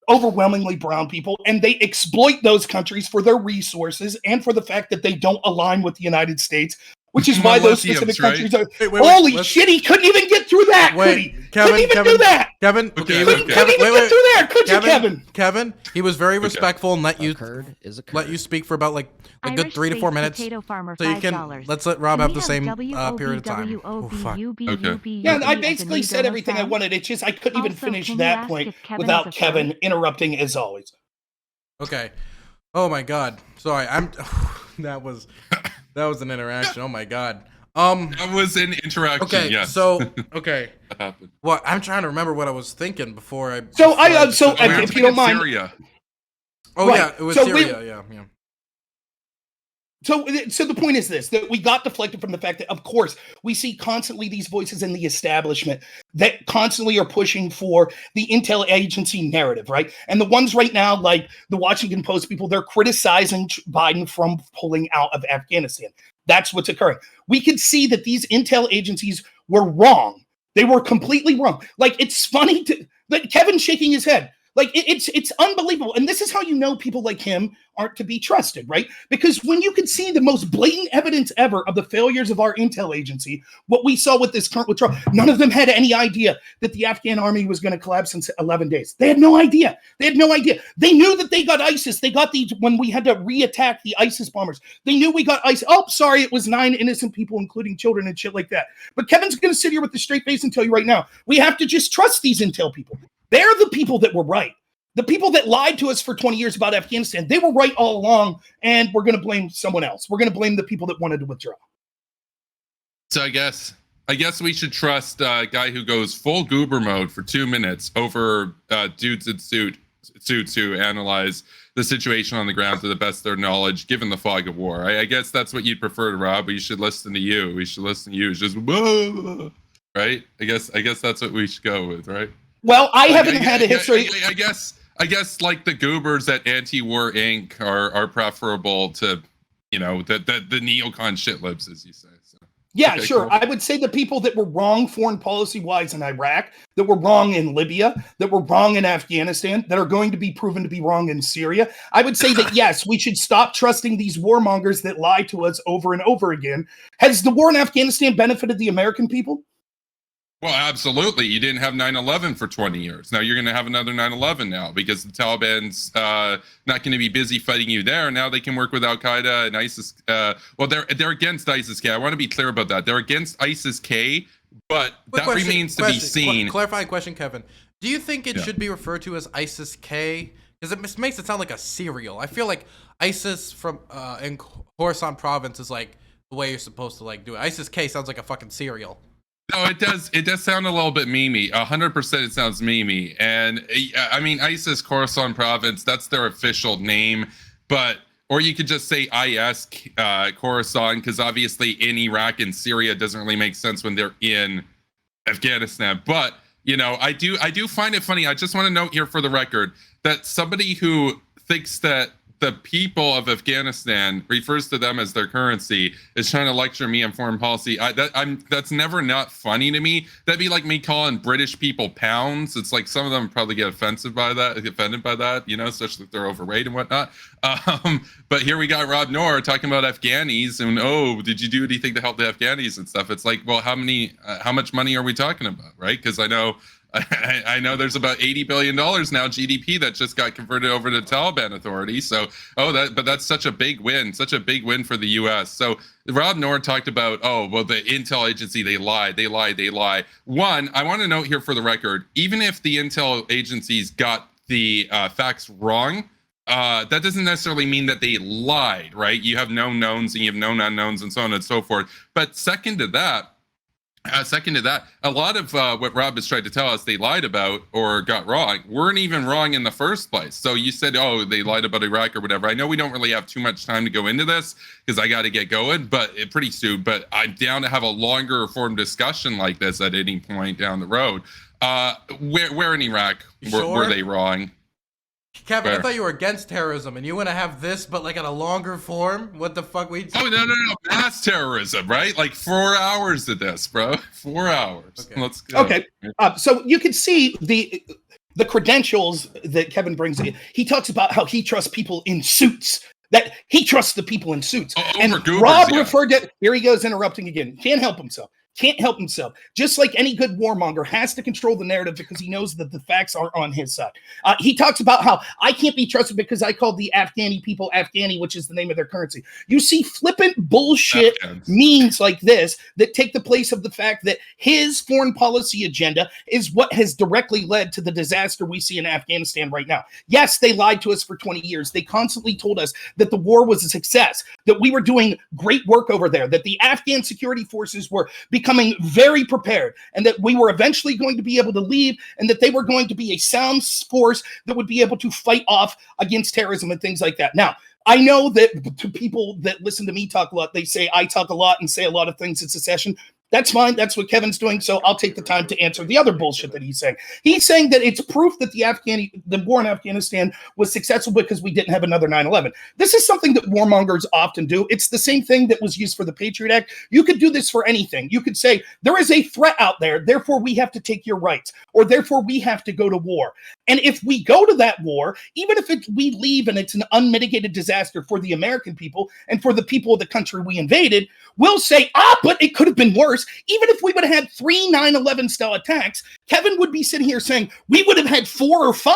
overwhelmingly brown people, and they exploit those countries for their resources and for the fact that they don't align with the United States, which is why those specific countries are. Holy shit, he couldn't even get through that. Couldn't even do that. Kevin, couldn't even get through there. Could you, Kevin? Kevin, he was very respectful and let you speak for about like a good 3 to 4 minutes. So you can let's let Rob have the same period of time. Oh fuck. Okay. Yeah, I basically said everything I wanted. It's just I couldn't even finish that point without Kevin interrupting as always. Okay. Oh my God. Sorry, that was an interaction. Oh my God. That was an interaction. Okay. Yes. So okay. That happened. Well, I'm trying to remember what I was thinking before I. If you don't mind. Syria. Oh right. Yeah, it was so Syria. Yeah. So the point is this, that we got deflected from the fact that, of course, we see constantly these voices in the establishment that constantly are pushing for the intel agency narrative, right? And the ones right now, like the Washington Post people, they're criticizing Biden from pulling out of Afghanistan. That's what's occurring. We could see that these intel agencies were wrong. They were completely wrong. Like, it's funny that Kevin's shaking his head. Like, it's unbelievable. And this is how you know people like him aren't to be trusted, right? Because when you can see the most blatant evidence ever of the failures of our intel agency, what we saw with this current withdrawal, none of them had any idea that the Afghan army was going to collapse in 11 days. They had no idea. They knew that they got ISIS. They got when we had to re-attack the ISIS bombers. They knew we got ISIS. Oh, sorry, it was 9 innocent people, including children and shit like that. But Kevin's going to sit here with a straight face and tell you right now, we have to just trust these intel people. They're the people that were right. The people that lied to us for 20 years about Afghanistan, they were right all along, and we're going to blame someone else. We're going to blame the people that wanted to withdraw. So I guess we should trust a guy who goes full goober mode for 2 minutes over dudes in suits who analyze the situation on the ground to the best of their knowledge, given the fog of war. I guess that's what you'd prefer to Rob, but you should listen to you. We should listen to you. It's just, whoa, right? I guess that's what we should go with, right? Well, I haven't had a history. I guess like the goobers at Anti-War Inc. are preferable to, the neocon shitlibs, as you say. So. Yeah, okay, sure. cool. I would say the people that were wrong foreign policy-wise in Iraq, that were wrong in Libya, that were wrong in Afghanistan, that are going to be proven to be wrong in Syria. I would say that, yes, we should stop trusting these warmongers that lie to us over and over again. Has the war in Afghanistan benefited the American people? Well, absolutely. You didn't have 9/11 for 20 years. Now you're going to have another 9/11 now because the Taliban's not going to be busy fighting you there. Now they can work with Al-Qaeda and ISIS. They're against ISIS-K. I want to be clear about that. They're against ISIS-K, but remains to be seen. Clarifying question, Kevin. Do you think it should be referred to as ISIS-K? Because it makes it sound like a cereal. I feel like ISIS from in Khorasan province is like the way you're supposed to like do it. ISIS-K sounds like a fucking cereal. No, it does. It does sound a little bit memey. 100%, it sounds memey. And I mean, ISIS Khorasan Province, that's their official name. Or you could just say IS Khorasan, because obviously in Iraq and Syria it doesn't really make sense when they're in Afghanistan. But I do find it funny. I just want to note here for the record that somebody who thinks that the people of Afghanistan refers to them as their currency is trying to lecture me on foreign policy. That's never not funny to me. That'd be like me calling British people pounds. It's like some of them probably get offended by that, especially if they're overweight and whatnot. But here we got Robnoerr talking about Afghanis and, did you do anything to help the Afghanis and stuff? It's like, well, how much money are we talking about, right? Because I know there's about $80 billion now GDP that just got converted over to Taliban authority. So, but that's such a big win for the U.S. So Robnoerr talked about, the intel agency, they lie. One, I want to note here for the record, even if the intel agencies got the facts wrong, that doesn't necessarily mean that they lied, right? You have known knowns and you have known unknowns and so on and so forth. But second to that, Second to that, a lot of what Rob has tried to tell us they lied about or got wrong weren't even wrong in the first place. So you said, oh, they lied about Iraq or whatever. I know we don't really have too much time to go into this because I got to get going, but pretty soon. But I'm down to have a longer form discussion like this at any point down the road. Where in Iraq were they wrong? Kevin, I thought you were against terrorism, and you want to have this, but like in a longer form? What the fuck? Oh, no. Mass terrorism, right? Like 4 hours of this, bro. 4 hours. Okay. Let's go. Okay. So you can see the credentials that Kevin brings in. He talks about how he trusts people in suits. That he trusts the people in suits. And Rob referred to, here he goes interrupting again. Can't help himself. Just like any good warmonger has to control the narrative because he knows that the facts are on his side. He talks about how I can't be trusted because I called the Afghani people Afghani, which is the name of their currency. You see flippant bullshit memes like this that take the place of the fact that his foreign policy agenda is what has directly led to the disaster we see in Afghanistan right now. Yes, they lied to us for 20 years. They constantly told us that the war was a success, that we were doing great work over there, that the Afghan security forces were becoming very prepared, and that we were eventually going to be able to leave, and that they were going to be a sound force that would be able to fight off against terrorism and things like that. Now, I know that to people that listen to me talk a lot, they say I talk a lot and say a lot of things in succession. That's fine. That's what Kevin's doing. So I'll take the time to answer the other bullshit that he's saying. He's saying that it's proof that the war in Afghanistan was successful because we didn't have another 9/11. This is something that warmongers often do. It's the same thing that was used for the Patriot Act. You could do this for anything. You could say, there is a threat out there, therefore we have to take your rights, or therefore we have to go to war. And if we go to that war, even if we leave and it's an unmitigated disaster for the American people and for the people of the country we invaded, we'll say, but it could have been worse. Even if we would have had 3 9/11 style attacks, Kevin would be sitting here saying we would have had 4 or 5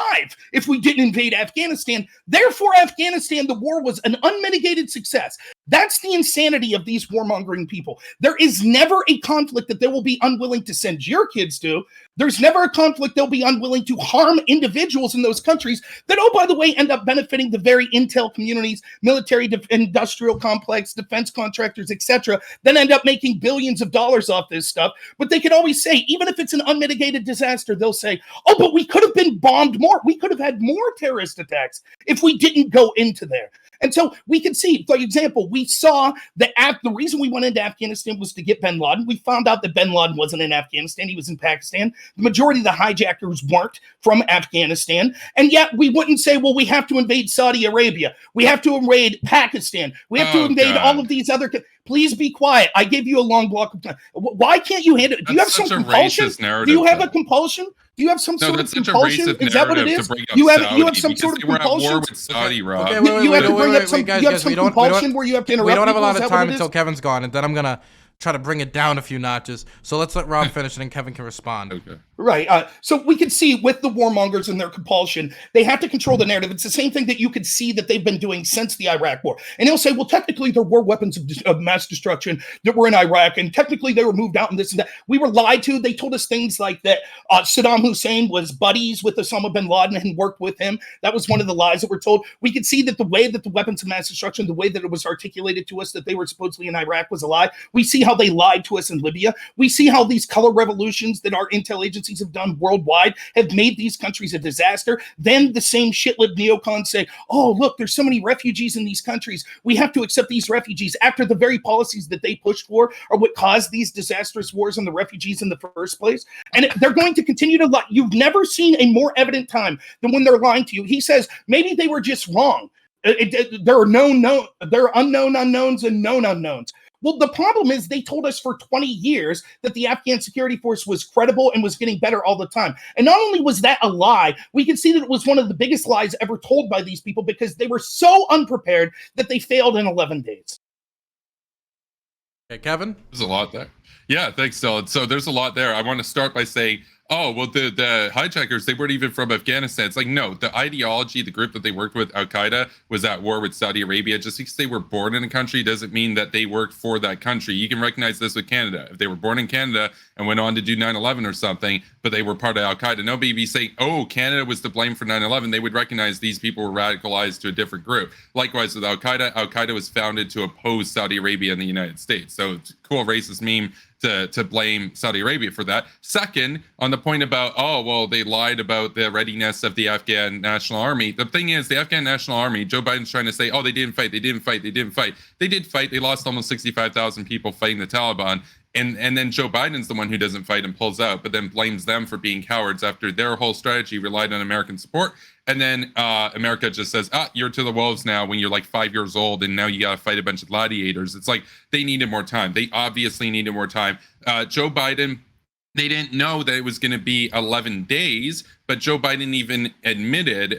if we didn't invade Afghanistan. Therefore, Afghanistan, the war was an unmitigated success. That's the insanity of these warmongering people. There is never a conflict that they will be unwilling to send your kids to. There's never a conflict they'll be unwilling to harm individuals in those countries that, oh, by the way, end up benefiting the very intel communities, military, industrial complex, defense contractors, etc., then end up making billions of dollars off this stuff. But they can always say, even if it's an unmitigated disaster, they'll say, oh, but we could have been bombed more. We could have had more terrorist attacks if we didn't go into there. And so we can see, for example, we saw that the reason we went into Afghanistan was to get bin Laden. We found out that bin Laden wasn't in Afghanistan. He was in Pakistan. The majority of the hijackers weren't from Afghanistan. And yet we wouldn't say, well, we have to invade Saudi Arabia. We have to invade Pakistan. We have to invade all of these other. Please be quiet. I gave you a long block of time. Why can't you handle it? Do you have some compulsion? Do you have a compulsion? Do you have some sort of compulsion? Is that what it is? You have some sort of compulsion? You have to bring up some compulsion where you have to interrupt. We don't have a lot of time until Kevin's gone, and then I'm gonna try to bring it down a few notches. So let's let Rob finish, and then Kevin can respond. Okay. Right. So we can see with the warmongers and their compulsion, they have to control the narrative. It's the same thing that you could see that they've been doing since the Iraq war. And they'll say, well, technically there were weapons of mass destruction that were in Iraq, and technically they were moved out and this and that. We were lied to. They told us things like that Saddam Hussein was buddies with Osama bin Laden and worked with him. That was one of the lies that were told. We could see that the way that the weapons of mass destruction, the way that it was articulated to us that they were supposedly in Iraq was a lie. We see how they lied to us in Libya. We see how these color revolutions that our intel agencies have done worldwide have made these countries a disaster. Then the same shitlib neocons say, oh, look, there's so many refugees in these countries. We have to accept these refugees after the very policies that they pushed for are what caused these disastrous wars on the refugees in the first place. And they're going to continue to lie. You've never seen a more evident time than when they're lying to you. He says, maybe they were just wrong. There are unknown unknowns and known unknowns. Well, the problem is they told us for 20 years that the Afghan security force was credible and was getting better all the time. And not only was that a lie, we can see that it was one of the biggest lies ever told by these people because they were so unprepared that they failed in 11 days. Okay, Kevin? There's a lot there. Yeah, thanks, Dylan. So there's a lot there. I want to start by saying, oh, well, the hijackers, they weren't even from Afghanistan. It's like, no, the ideology, the group that they worked with, Al-Qaeda, was at war with Saudi Arabia. Just because they were born in a country doesn't mean that they worked for that country. You can recognize this with Canada. If they were born in Canada and went on to do 9/11 or something, but they were part of Al-Qaeda, nobody would be saying, oh, Canada was to blame for 9/11. They would recognize these people were radicalized to a different group. Likewise with Al-Qaeda, Al-Qaeda was founded to oppose Saudi Arabia and the United States. So it's a cool racist meme to blame Saudi Arabia for that. Second, on the point about, oh, well, they lied about the readiness of the Afghan National Army. The thing is, the Afghan National Army, Joe Biden's trying to say, oh, they didn't fight. They did fight. They did fight. They lost almost 65,000 people fighting the Taliban. And then Joe Biden's the one who doesn't fight and pulls out, but then blames them for being cowards after their whole strategy relied on American support. And then America just says, you're to the wolves now when you're like 5 years old, and now you got to fight a bunch of gladiators. It's like they needed more time. They obviously needed more time. Joe Biden, they didn't know that it was going to be 11 days, but Joe Biden even admitted,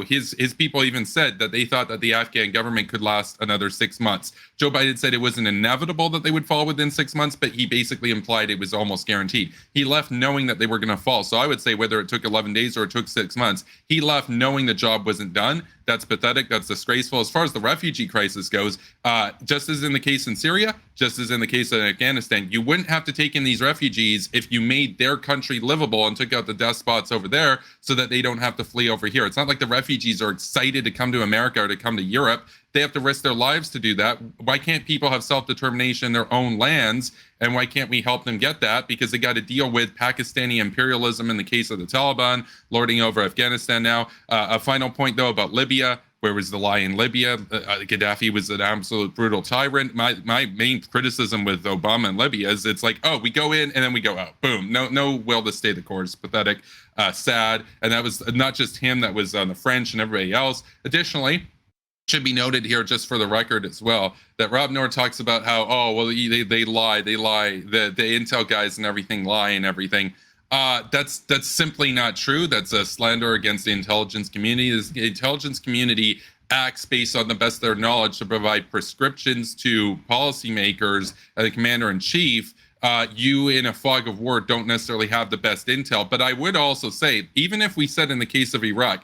his people even said that they thought that the Afghan government could last another 6 months. Joe Biden said it wasn't inevitable that they would fall within 6 months, but he basically implied it was almost guaranteed. He left knowing that they were going to fall. So I would say whether it took 11 days or it took 6 months, he left knowing the job wasn't done. That's pathetic. That's disgraceful. As far as the refugee crisis goes, just as in the case in Syria, just as in the case of Afghanistan, you wouldn't have to take in these refugees if you made their country livable and took out the despots over there so that they don't have to flee over here. It's not like the refugees are excited to come to America or to come to Europe. They have to risk their lives to do that. Why can't people have self-determination in their own lands? And why can't we help them get that? Because they got to deal with Pakistani imperialism in the case of the Taliban, lording over Afghanistan now. A final point, though, about Libya. Where was the lie in Libya? Gaddafi was an absolute brutal tyrant. My main criticism with Obama and Libya is it's like, oh, we go in and then we go out. Boom. No will to stay the course. Pathetic, sad. And that was not just him. That was the French and everybody else. Additionally, should be noted here, just for the record as well, that Robnoerr talks about how, oh, well, they lie. The intel guys and everything lie and everything. That's simply not true. That's a slander against the intelligence community. The intelligence community acts based on the best of their knowledge to provide prescriptions to policymakers and the commander-in-chief. You, in a fog of war, don't necessarily have the best intel. But I would also say, even if we said in the case of Iraq,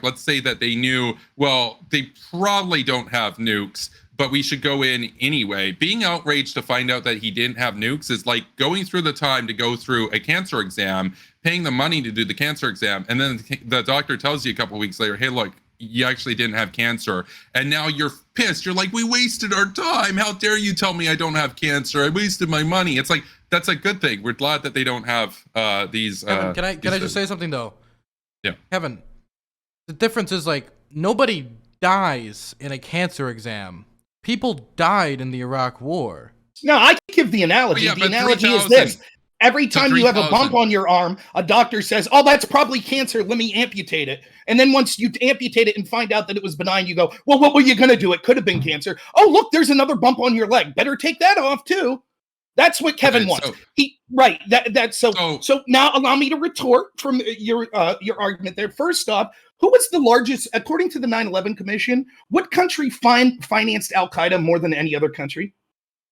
let's say that they knew, well, they probably don't have nukes, but we should go in anyway. Being outraged to find out that he didn't have nukes is like going through the time to go through a cancer exam, paying the money to do the cancer exam, and then the doctor tells you a couple of weeks later, hey, look, you actually didn't have cancer. And now you're pissed. You're like, we wasted our time. How dare you tell me I don't have cancer? I wasted my money. It's like, that's a good thing. We're glad that they don't have these. Kevin, can I just say something, though? Yeah. Kevin, the difference is, like, nobody dies in a cancer exam. People died in the Iraq War. No, I can give the analogy. The analogy is this. Every time you have a bump on your arm, a doctor says, oh, that's probably cancer. Let me amputate it. And then once you amputate it and find out that it was benign, you go, well, what were you going to do? It could have been cancer. Oh, look, there's another bump on your leg. Better take that off, too. That's what Kevin wants. So now allow me to retort from your argument there. First off, who was the largest, according to the 9/11 Commission, what country financed Al-Qaeda more than any other country?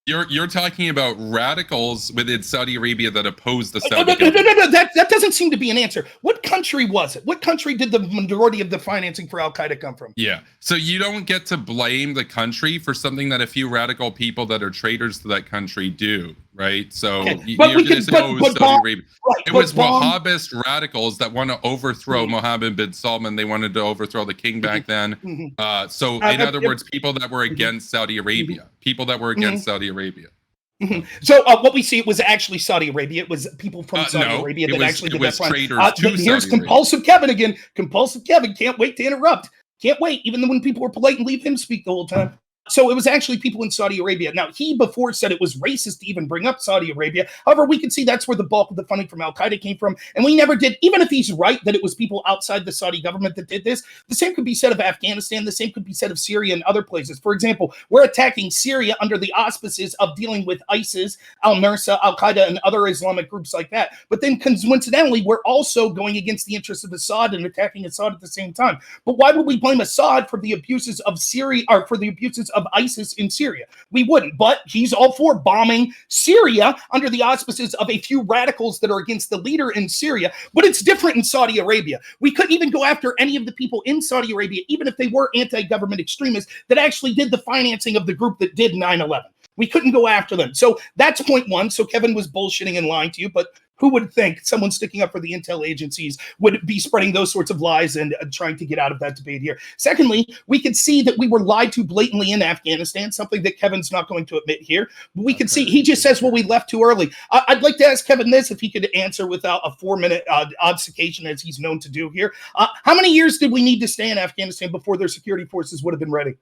You're talking about radicals within Saudi Arabia that oppose the Saudi No. That doesn't seem to be an answer. What country was it? What country did the majority of the financing for Al-Qaeda come from? Yeah. So you don't get to blame the country for something that a few radical people that are traitors to that country do, right? So okay. You're going to say, oh, it was Saudi Arabia. Right, it was Wahhabist radicals that want to overthrow Mohammed bin Salman. They wanted to overthrow the king back then. So in other words, people that were against Saudi Arabia. People that were against Saudi Arabia. So what we see, it was actually Saudi Arabia. It was people from Saudi Arabia that actually did that. Here's Compulsive Kevin again. Compulsive Kevin. Can't wait to interrupt. Can't wait, even when people were polite and leave him speak the whole time. So it was actually people in Saudi Arabia. Now, he before said it was racist to even bring up Saudi Arabia. However, we can see that's where the bulk of the funding from Al-Qaeda came from. And we never did, even if he's right that it was people outside the Saudi government that did this, the same could be said of Afghanistan. The same could be said of Syria and other places. For example, we're attacking Syria under the auspices of dealing with ISIS, Al-Nusra, Al-Qaeda, and other Islamic groups like that. But then coincidentally, we're also going against the interests of Assad and attacking Assad at the same time. But why would we blame Assad for the abuses of Syria, or for the abuses of ISIS in Syria? We wouldn't, but he's all for bombing Syria under the auspices of a few radicals that are against the leader in Syria. But it's different in Saudi Arabia. We couldn't even go after any of the people in Saudi Arabia, even if they were anti-government extremists that actually did the financing of the group that did 9/11. We couldn't go after them. So that's point one. So Kevin was bullshitting and lying to you, but who would think someone sticking up for the intel agencies would be spreading those sorts of lies and trying to get out of that debate here? Secondly, we could see that we were lied to blatantly in Afghanistan, something that Kevin's not going to admit here. But we could see, he just says, well, we left too early. I'd like to ask Kevin this, if he could answer without a 4-minute obfuscation as he's known to do here. How many years did we need to stay in Afghanistan before their security forces would have been ready?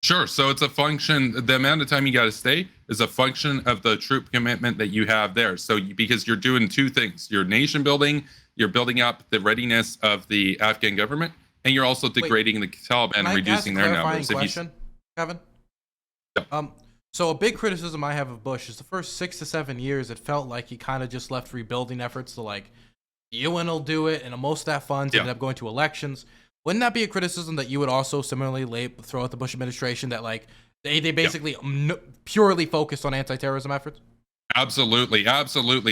Sure. So it's a function, the amount of time you got to stay is a function of the troop commitment that you have there. So because you're doing two things, you're nation building, you're building up the readiness of the Afghan government, and you're also degrading the Taliban and reducing their numbers. Question, Kevin? Yeah. So a big criticism I have of Bush is the first 6 to 7 years, it felt like he kind of just left rebuilding efforts to like, the UN will do it, and most of that funds ended up going to elections. Wouldn't that be a criticism that you would also similarly throw at the Bush administration, that like they basically purely focused on anti-terrorism efforts? Absolutely.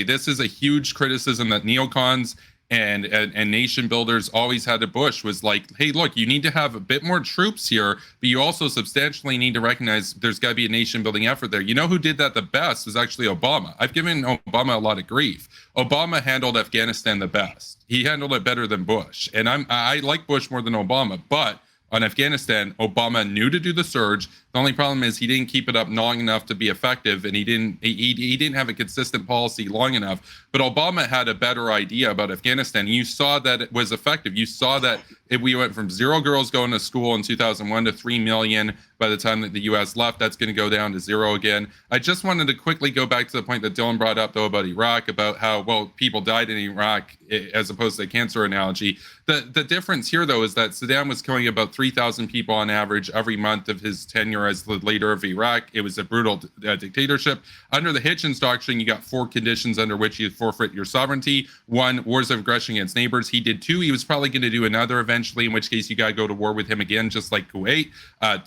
This is a huge criticism that neocons and nation builders always had to Bush, was like, hey, look, you need to have a bit more troops here, but you also substantially need to recognize there's got to be a nation building effort there. You know who did that the best was actually Obama. I've given Obama a lot of grief. Obama handled Afghanistan the best. He handled it better than Bush. And I like Bush more than Obama, but on Afghanistan, Obama knew to do the surge. The only problem is he didn't keep it up long enough to be effective, and he didn't have a consistent policy long enough. But Obama had a better idea about Afghanistan. You saw that it was effective. You saw that we went from 0 girls going to school in 2001 to 3 million by the time that the U.S. left. That's going to go down to 0 again. I just wanted to quickly go back to the point that Dylan brought up, though, about Iraq, about how, well, people died in Iraq as opposed to a cancer analogy. The difference here, though, is that Saddam was killing about 3,000 people on average every month of his tenure as the leader of Iraq. It was a brutal dictatorship. Under the Hitchens Doctrine, you got 4 conditions under which you forfeit your sovereignty. 1, wars of aggression against neighbors. He did 2. He was probably going to do another eventually, in which case you got to go to war with him again, just like Kuwait.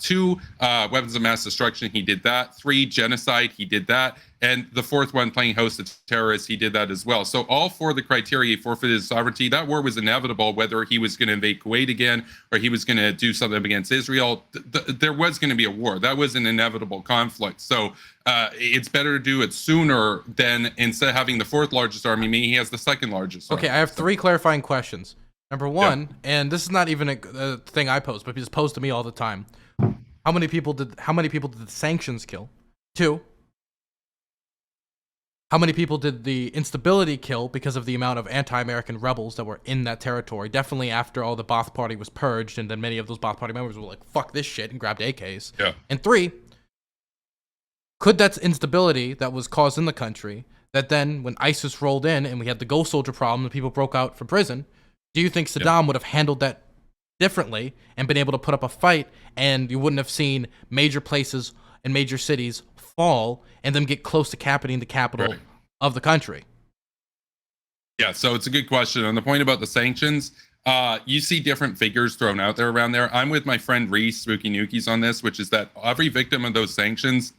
2, weapons of mass destruction. He did that. 3, genocide. He did that. And the 4th one, playing host to terrorists, he did that as well. So all 4 of the criteria, he forfeited his sovereignty. That war was inevitable, whether he was going to invade Kuwait again or he was going to do something against Israel. There was going to be a war. That was an inevitable conflict. So it's better to do it sooner than, instead of having the 4th largest army, maybe he has the 2nd largest army. Okay, I have 3 clarifying questions. Number 1, and this is not even a thing I post, but it's posed to me all the time. How many people did the sanctions kill? 2, how many people did the instability kill because of the amount of anti-American rebels that were in that territory? Definitely after all the Ba'ath Party was purged, and then many of those Ba'ath Party members were like, fuck this shit, and grabbed AKs. Yeah. And 3, could that instability that was caused in the country, that then when ISIS rolled in and we had the ghost soldier problem and people broke out from prison, do you think Saddam would have handled that differently and been able to put up a fight, and you wouldn't have seen major places and major cities fall and them get close to capturing the capital of the country? Yeah, so it's a good question. On the point about the sanctions, you see different figures thrown out there around there. I'm with my friend Reese Spooky Nookies on this, which is that every victim of those sanctions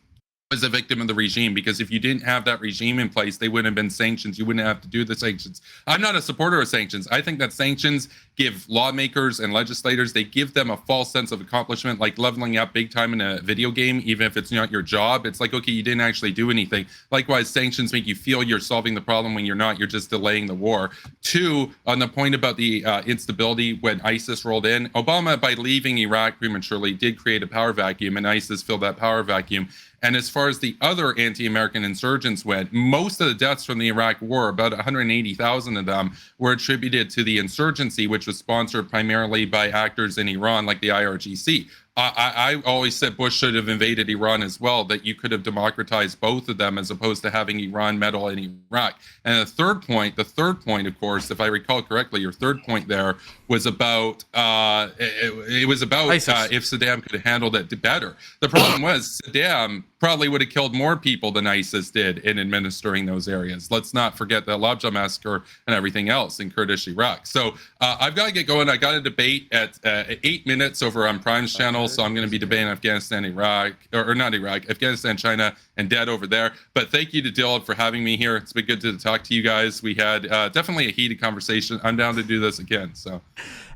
was a victim of the regime, because if you didn't have that regime in place, they wouldn't have been sanctions. You wouldn't have to do the sanctions. I'm not a supporter of sanctions. I think that sanctions give lawmakers and legislators, they give them a false sense of accomplishment, like leveling up big time in a video game, even if it's not your job. It's like, okay, you didn't actually do anything. Likewise, sanctions make you feel you're solving the problem when you're not. You're just delaying the war. 2, on the point about the instability when ISIS rolled in, Obama, by leaving Iraq prematurely, did create a power vacuum, and ISIS filled that power vacuum. And as far as the other anti-American insurgents went, most of the deaths from the Iraq War, about 180,000 of them, were attributed to the insurgency, which was sponsored primarily by actors in Iran, like the IRGC. I always said Bush should have invaded Iran as well, that you could have democratized both of them as opposed to having Iran meddle in Iraq. And the third point, of course, if I recall correctly, your third point there was about, it was about if Saddam could have handled it better. The problem was Saddam probably would have killed more people than ISIS did in administering those areas. Let's not forget the Labja massacre and everything else in Kurdish Iraq. So I've got to get going. I got a debate at 8 minutes over on Prime's channel. So I'm going to be debating Afghanistan, Iraq, or not Iraq, Afghanistan, China, and dead over there. But thank you to Dylan for having me here. It's been good to talk to you guys. We had definitely a heated conversation. I'm down to do this again. So,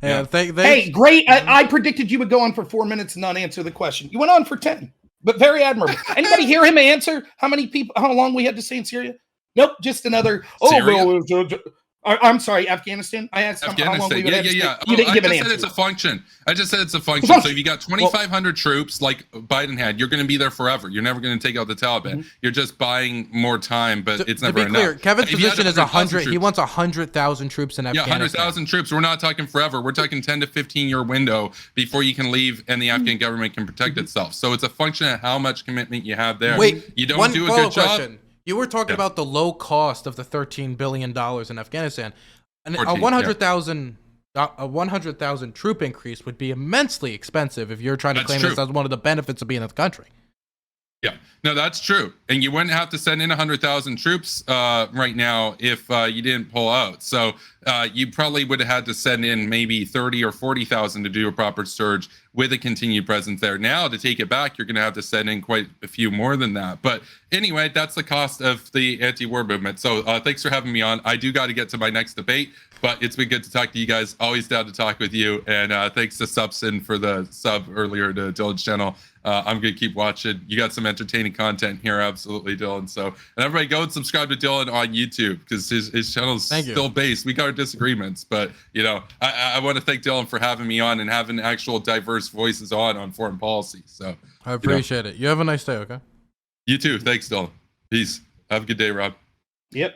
yeah. Hey, great. I predicted you would go on for 4 minutes and not answer the question. You went on for 10. but very admirable. Anybody hear him answer how long we had to stay in Syria? Nope, just another. I'm sorry, Afghanistan. I asked him how long we would have to stay. You didn't give an answer. It's a function. I just said it's a function. So if you got 2,500 troops like Biden had, you're going to be there forever. You're never going to take out the Taliban. Mm-hmm. You're just buying more time, but it's never enough. To be clear, Kevin's position is 100. He wants 100,000 troops in Afghanistan. 100,000 troops. We're not talking forever. We're talking 10 to 15 year window before you can leave and the Afghan government can protect itself. So it's a function of how much commitment you have there. Wait, you don't do a good job. Question. You were talking about the low cost of the $13 billion in Afghanistan. And a 100,000 troop increase would be immensely expensive if you're trying to claim this as one of the benefits of being in the country. Yeah, no, that's true. And you wouldn't have to send in 100,000 troops right now if you didn't pull out. So you probably would have had to send in maybe 30 or 40,000 to do a proper surge with a continued presence there. Now, to take it back, you're going to have to send in quite a few more than that. But anyway, that's the cost of the anti-war movement. So thanks for having me on. I do got to get to my next debate, but it's been good to talk to you guys. Always down to talk with you. And thanks to Subson for the sub earlier to Dylan's channel. I'm going to keep watching. You got some entertaining content here. Absolutely, Dylan. So, and everybody go and subscribe to Dylan on YouTube because his channel's still based. We got our disagreements, but I want to thank Dylan for having me on and having actual diverse voices on foreign policy. So I appreciate it. You have a nice day. Okay. You too. Thanks, Dylan. Peace. Have a good day, Rob. Yep.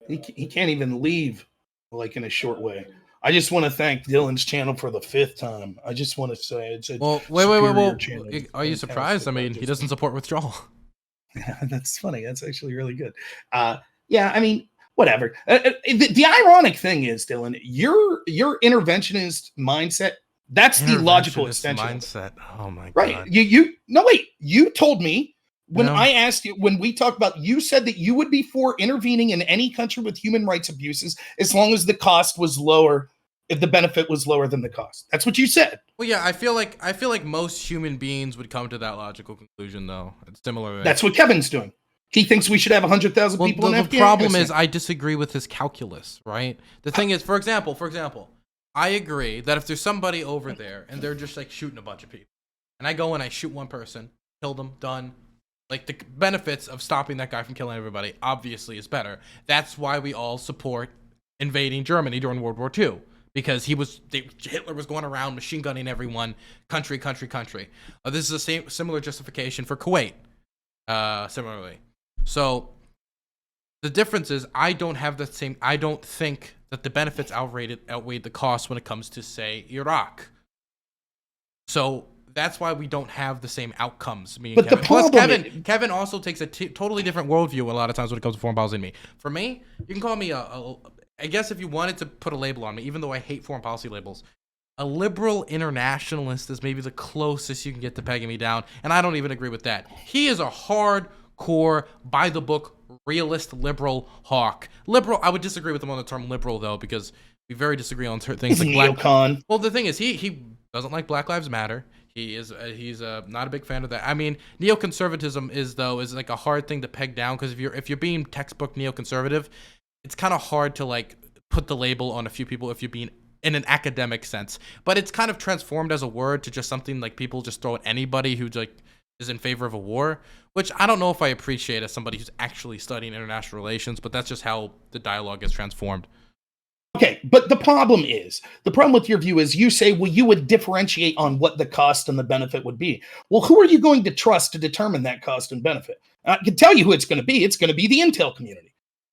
He can't even leave like in a short way. I just want to thank Dylan's channel for the 5th time. I just want to say it's a wait. Are you surprised? I mean, he doesn't support withdrawal. Yeah, that's funny. That's actually really good. Yeah, I mean, whatever. The ironic thing is, Dylan, your interventionist mindset, that's the logical extension. Mindset. Oh my god. Right. You told me when I asked you, when we talked about, you said that you would be for intervening in any country with human rights abuses as long as the cost was lower, if the benefit was lower than the cost. That's what you said. Well, yeah, I feel like most human beings would come to that logical conclusion, though. It's similar. That's what Kevin's doing. He thinks we should have 100,000 people in Afghanistan. The problem is I disagree with his calculus, right? The thing is, for example, I agree that if there's somebody over there and they're just like shooting a bunch of people, and I go and I shoot one person, kill them, done. Like, the benefits of stopping that guy from killing everybody obviously is better. That's why we all support invading Germany during World War II. Because Hitler was going around machine gunning everyone, country. This is the similar justification for Kuwait, similarly. So the difference is I don't think that the benefits outweighed the costs when it comes to, say, Iraq. So that's why we don't have the same outcomes. But Kevin. The problem Kevin also takes a totally different worldview a lot of times when it comes to foreign policy than me. For me, you can call me I guess if you wanted to put a label on me, even though I hate foreign policy labels, a liberal internationalist is maybe the closest you can get to pegging me down, and I don't even agree with that. He is a hardcore, by-the-book, realist liberal hawk. Liberal, I would disagree with him on the term liberal, though, because we very disagree on certain things. Like NeoCon. Well, the thing is, he doesn't like Black Lives Matter. He's not a big fan of that. I mean, neoconservatism is like a hard thing to peg down, because if you're being textbook neoconservative, it's kind of hard to like put the label on a few people if you're being in an academic sense. But it's kind of transformed as a word to just something like people just throw at anybody who like is in favor of a war, which I don't know if I appreciate as somebody who's actually studying international relations, but that's just how the dialogue is transformed. Okay, but the problem with your view is you say, well, you would differentiate on what the cost and the benefit would be. Well, who are you going to trust to determine that cost and benefit? I can tell you who it's going to be. It's going to be the intel community.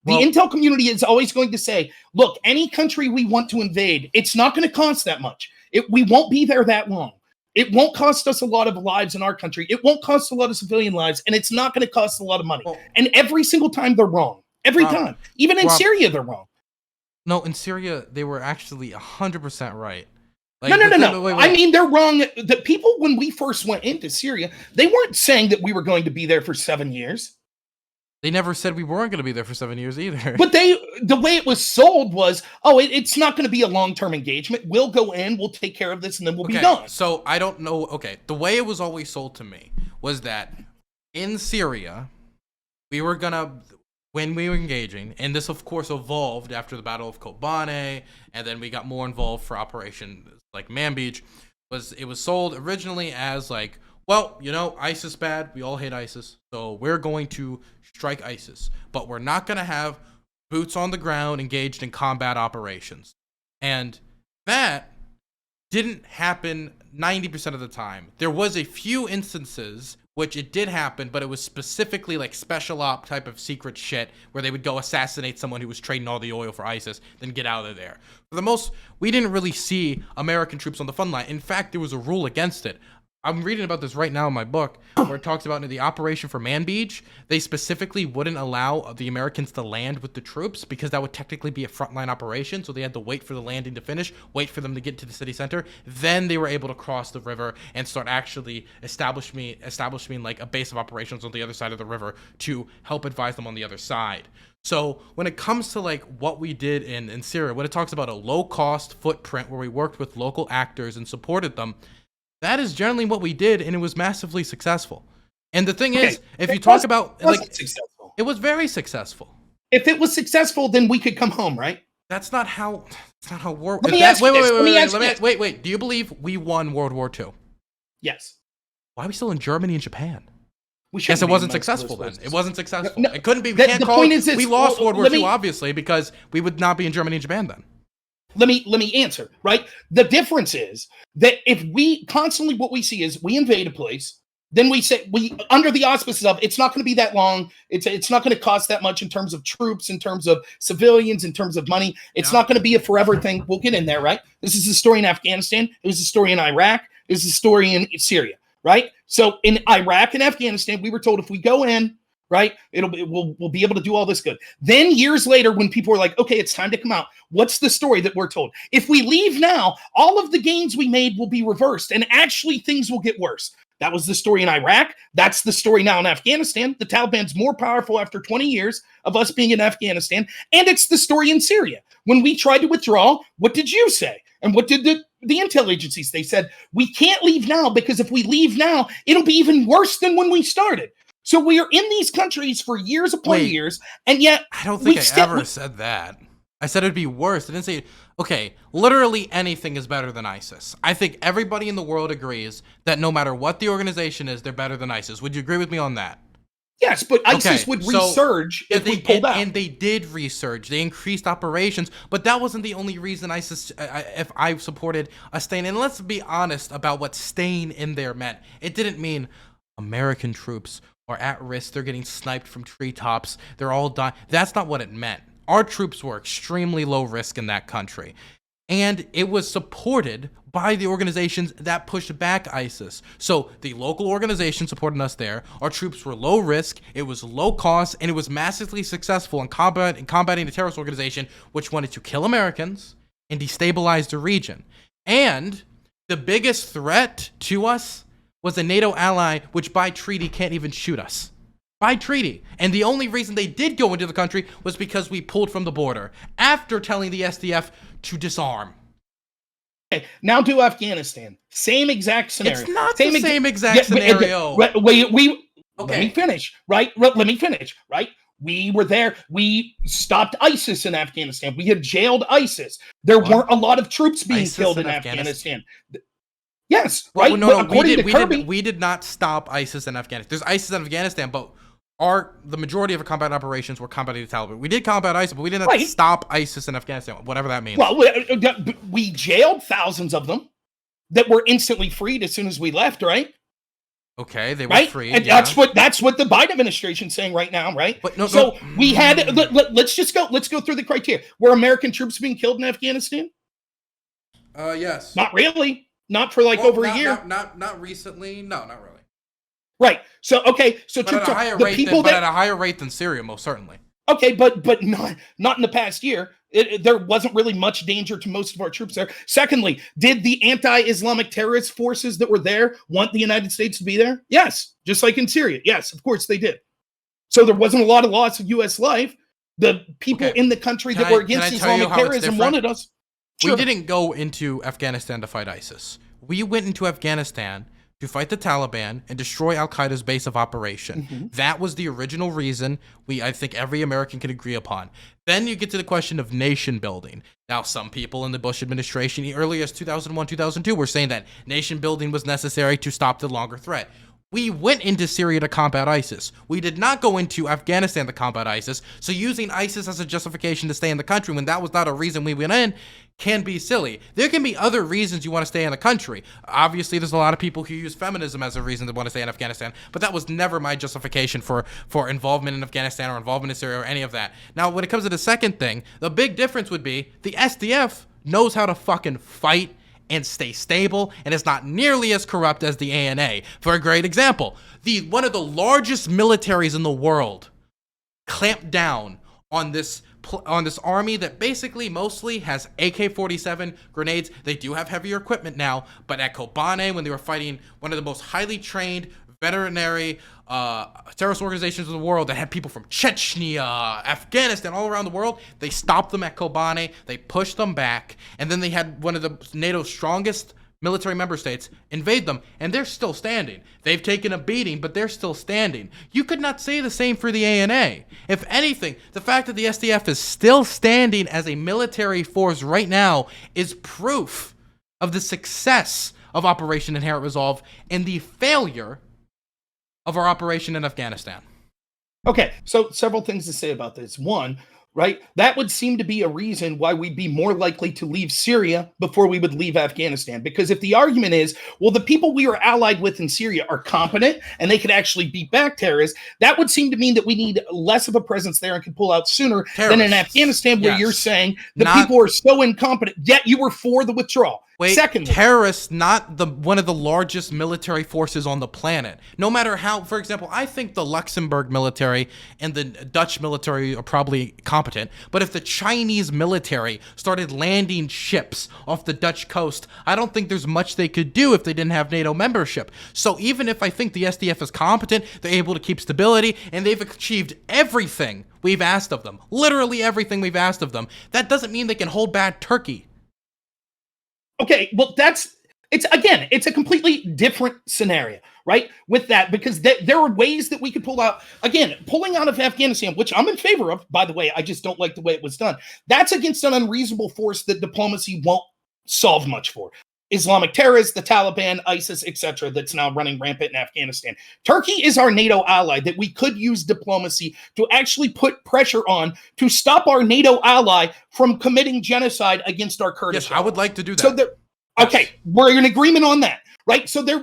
The intel community is always going to say, look, any country we want to invade, it's not going to cost that much. We won't be there that long. It won't cost us a lot of lives in our country. It won't cost a lot of civilian lives, and it's not going to cost a lot of money. And every single time they're wrong. Every time. Even in Syria, they're wrong. No, in Syria, they were actually 100% right. Like, no. Wait. I mean, they're wrong. The people, when we first went into Syria, they weren't saying that we were going to be there for 7 years. They never said we weren't going to be there for 7 years either. But the way it was sold was, it's not going to be a long-term engagement. We'll go in, we'll take care of this, and then we'll be done. So I don't know. Okay, the way it was always sold to me was that in Syria, we were going to, when we were engaging, and this of course evolved after the Battle of Kobane, and then we got more involved for Operation like Manbij, it was sold originally as like, well, ISIS bad. We all hate ISIS. So we're going to strike ISIS. But we're not going to have boots on the ground engaged in combat operations. And that didn't happen 90% of the time. There was a few instances which it did happen, but it was specifically like special op type of secret shit where they would go assassinate someone who was trading all the oil for ISIS, then get out of there. For the most, we didn't really see American troops on the front line. In fact, there was a rule against it. I'm reading about this right now in my book where it talks about in the operation for Manbij, they specifically wouldn't allow the Americans to land with the troops because that would technically be a frontline operation. So they had to wait for the landing to finish, wait for them to get to the city center. Then they were able to cross the river and start actually establishing like a base of operations on the other side of the river to help advise them on the other side. So when it comes to like what we did in Syria, when it talks about a low cost footprint where we worked with local actors and supported them, that is generally what we did, and it was massively succciorsuccessful. And the thing is, if you talk about like, successful. It was very successful. If it was successful, then we could come home, right? That's not how war. Let me ask you this. Wait. Do you believe we won World War II? Yes. Why are we still in Germany and Japan? Yes, it wasn't successful then. It wasn't successful. No, it couldn't be. the point is this, we lost World War II, obviously, because we would not be in Germany and Japan then. Let me answer, right? The difference is that if we constantly, what we see is we invade a place, then we say we under the auspices of it's not going to be that long. It's not going to cost that much in terms of troops, in terms of civilians, in terms of money. It's not going to be a forever thing. We'll get in there, right? This is the story in Afghanistan. It was the story in Iraq. It was the story in Syria, right? So in Iraq and Afghanistan, we were told if we go in, right, we'll be able to do all this good. Then years later, when people were like, okay, it's time to come out, what's the story that we're told? If we leave now, all of the gains we made will be reversed, and actually things will get worse. That was the story in Iraq. That's the story now in Afghanistan. The Taliban's more powerful after 20 years of us being in Afghanistan, and it's the story in Syria. When we tried to withdraw, what did you say? And what did the intel agencies? They said, we can't leave now because if we leave now, it'll be even worse than when we started. So we are in these countries for years upon years, and yet I don't think I ever said that. I said it'd be worse. I didn't say, okay, literally anything is better than ISIS. I think everybody in the world agrees that no matter what the organization is, they're better than ISIS. Would you agree with me on that? Yes, but ISIS would resurge if we pulled out. And they did resurge. They increased operations, but that wasn't the only reason ISIS, if I supported a staying. And let's be honest about what staying in there meant. It didn't mean American troops are at risk. They're getting sniped from treetops. They're all dying. That's not what it meant. Our troops were extremely low risk in that country. And it was supported by the organizations that pushed back ISIS. So the local organization supported us there. Our troops were low risk. It was low cost. And it was massively successful in combating the terrorist organization, which wanted to kill Americans and destabilize the region. And the biggest threat to us was a NATO ally, which by treaty can't even shoot us. By treaty. And the only reason they did go into the country was because we pulled from the border after telling the SDF to disarm. Okay, now do Afghanistan. Same exact scenario. It's not the same exact scenario. Let me finish, right? Let me finish, right? We were there. We stopped ISIS in Afghanistan. We had jailed ISIS. There weren't a lot of troops being killed in Afghanistan. Yes, right. No, we did not stop ISIS in Afghanistan. There's ISIS in Afghanistan, but the majority of our combat operations were combating the Taliban. We did combat ISIS, but we did not stop ISIS in Afghanistan, whatever that means. Well, we jailed thousands of them that were instantly freed as soon as we left, right? Okay, they were freed. And that's what the Biden administration's saying right now, right? But we had let's go through the criteria. Were American troops being killed in Afghanistan? Yes. Not really. Not for over a year. Not recently. No, not really. Right. So okay. So but at a higher rate than Syria, most certainly. Okay, but not in the past year. There wasn't really much danger to most of our troops there. Secondly, did the anti-Islamic terrorist forces that were there want the United States to be there? Yes, just like in Syria. Yes, of course they did. So there wasn't a lot of loss of U.S. life. The people in the country that were against Islamic terrorism wanted us. Sure. We didn't go into Afghanistan to fight ISIS. We went into Afghanistan to fight the Taliban and destroy Al-Qaeda's base of operation. That was the original reason I think every American can agree upon. Then you get to the question of nation building. Now, some people in the Bush administration, early as 2001, 2002, were saying that nation building was necessary to stop the longer threat. We went into Syria to combat ISIS. We did not go into Afghanistan to combat ISIS. So using ISIS as a justification to stay in the country when that was not a reason we went in can be silly. There can be other reasons you want to stay in the country. Obviously, there's a lot of people who use feminism as a reason to want to stay in Afghanistan, but that was never my justification for involvement in Afghanistan or involvement in Syria or any of that. Now, when it comes to the second thing, the big difference would be the SDF knows how to fucking fight and stay stable, and it's not nearly as corrupt as the ANA. For a great example, one of the largest militaries in the world clamped down on this army that basically mostly has AK-47 grenades. They do have heavier equipment now, but at Kobane, when they were fighting one of the most highly trained veterinary terrorist organizations in the world that had people from Chechnya, Afghanistan, all around the world, they stopped them at Kobane, they pushed them back, and then they had one of the NATO's strongest military member states invade them, and they're still standing. They've taken a beating, but they're still standing. You could not say the same for the ANA. If anything, the fact that the SDF is still standing as a military force right now is proof of the success of Operation Inherent Resolve and the failure of our operation in Afghanistan. Okay, so several things to say about this. One, right, that would seem to be a reason why we'd be more likely to leave Syria before we would leave Afghanistan. Because if the argument is, well, the people we are allied with in Syria are competent and they could actually beat back terrorists, that would seem to mean that we need less of a presence there and can pull out sooner than in Afghanistan, where you're saying the people are so incompetent, yet you were for the withdrawal. Wait, secondly, terrorists, not one of the largest military forces on the planet. No matter how, for example, I think the Luxembourg military and the Dutch military are probably competent, but if the Chinese military started landing ships off the Dutch coast, I don't think there's much they could do if they didn't have NATO membership. So even if I think the SDF is competent, they're able to keep stability, and they've achieved everything we've asked of them, literally everything we've asked of them, that doesn't mean they can hold back Turkey. Okay, well, it's a completely different scenario, right? With that, because there are ways that we could pull out, again, pulling out of Afghanistan, which I'm in favor of, by the way, I just don't like the way it was done. That's against an unreasonable force that diplomacy won't solve much for. Islamic terrorists, the Taliban, ISIS, etc., that's now running rampant in Afghanistan. Turkey is our NATO ally that we could use diplomacy to actually put pressure on to stop our NATO ally from committing genocide against our Kurdish. Yes, I would like to do that. So okay, we're in agreement on that, right? So that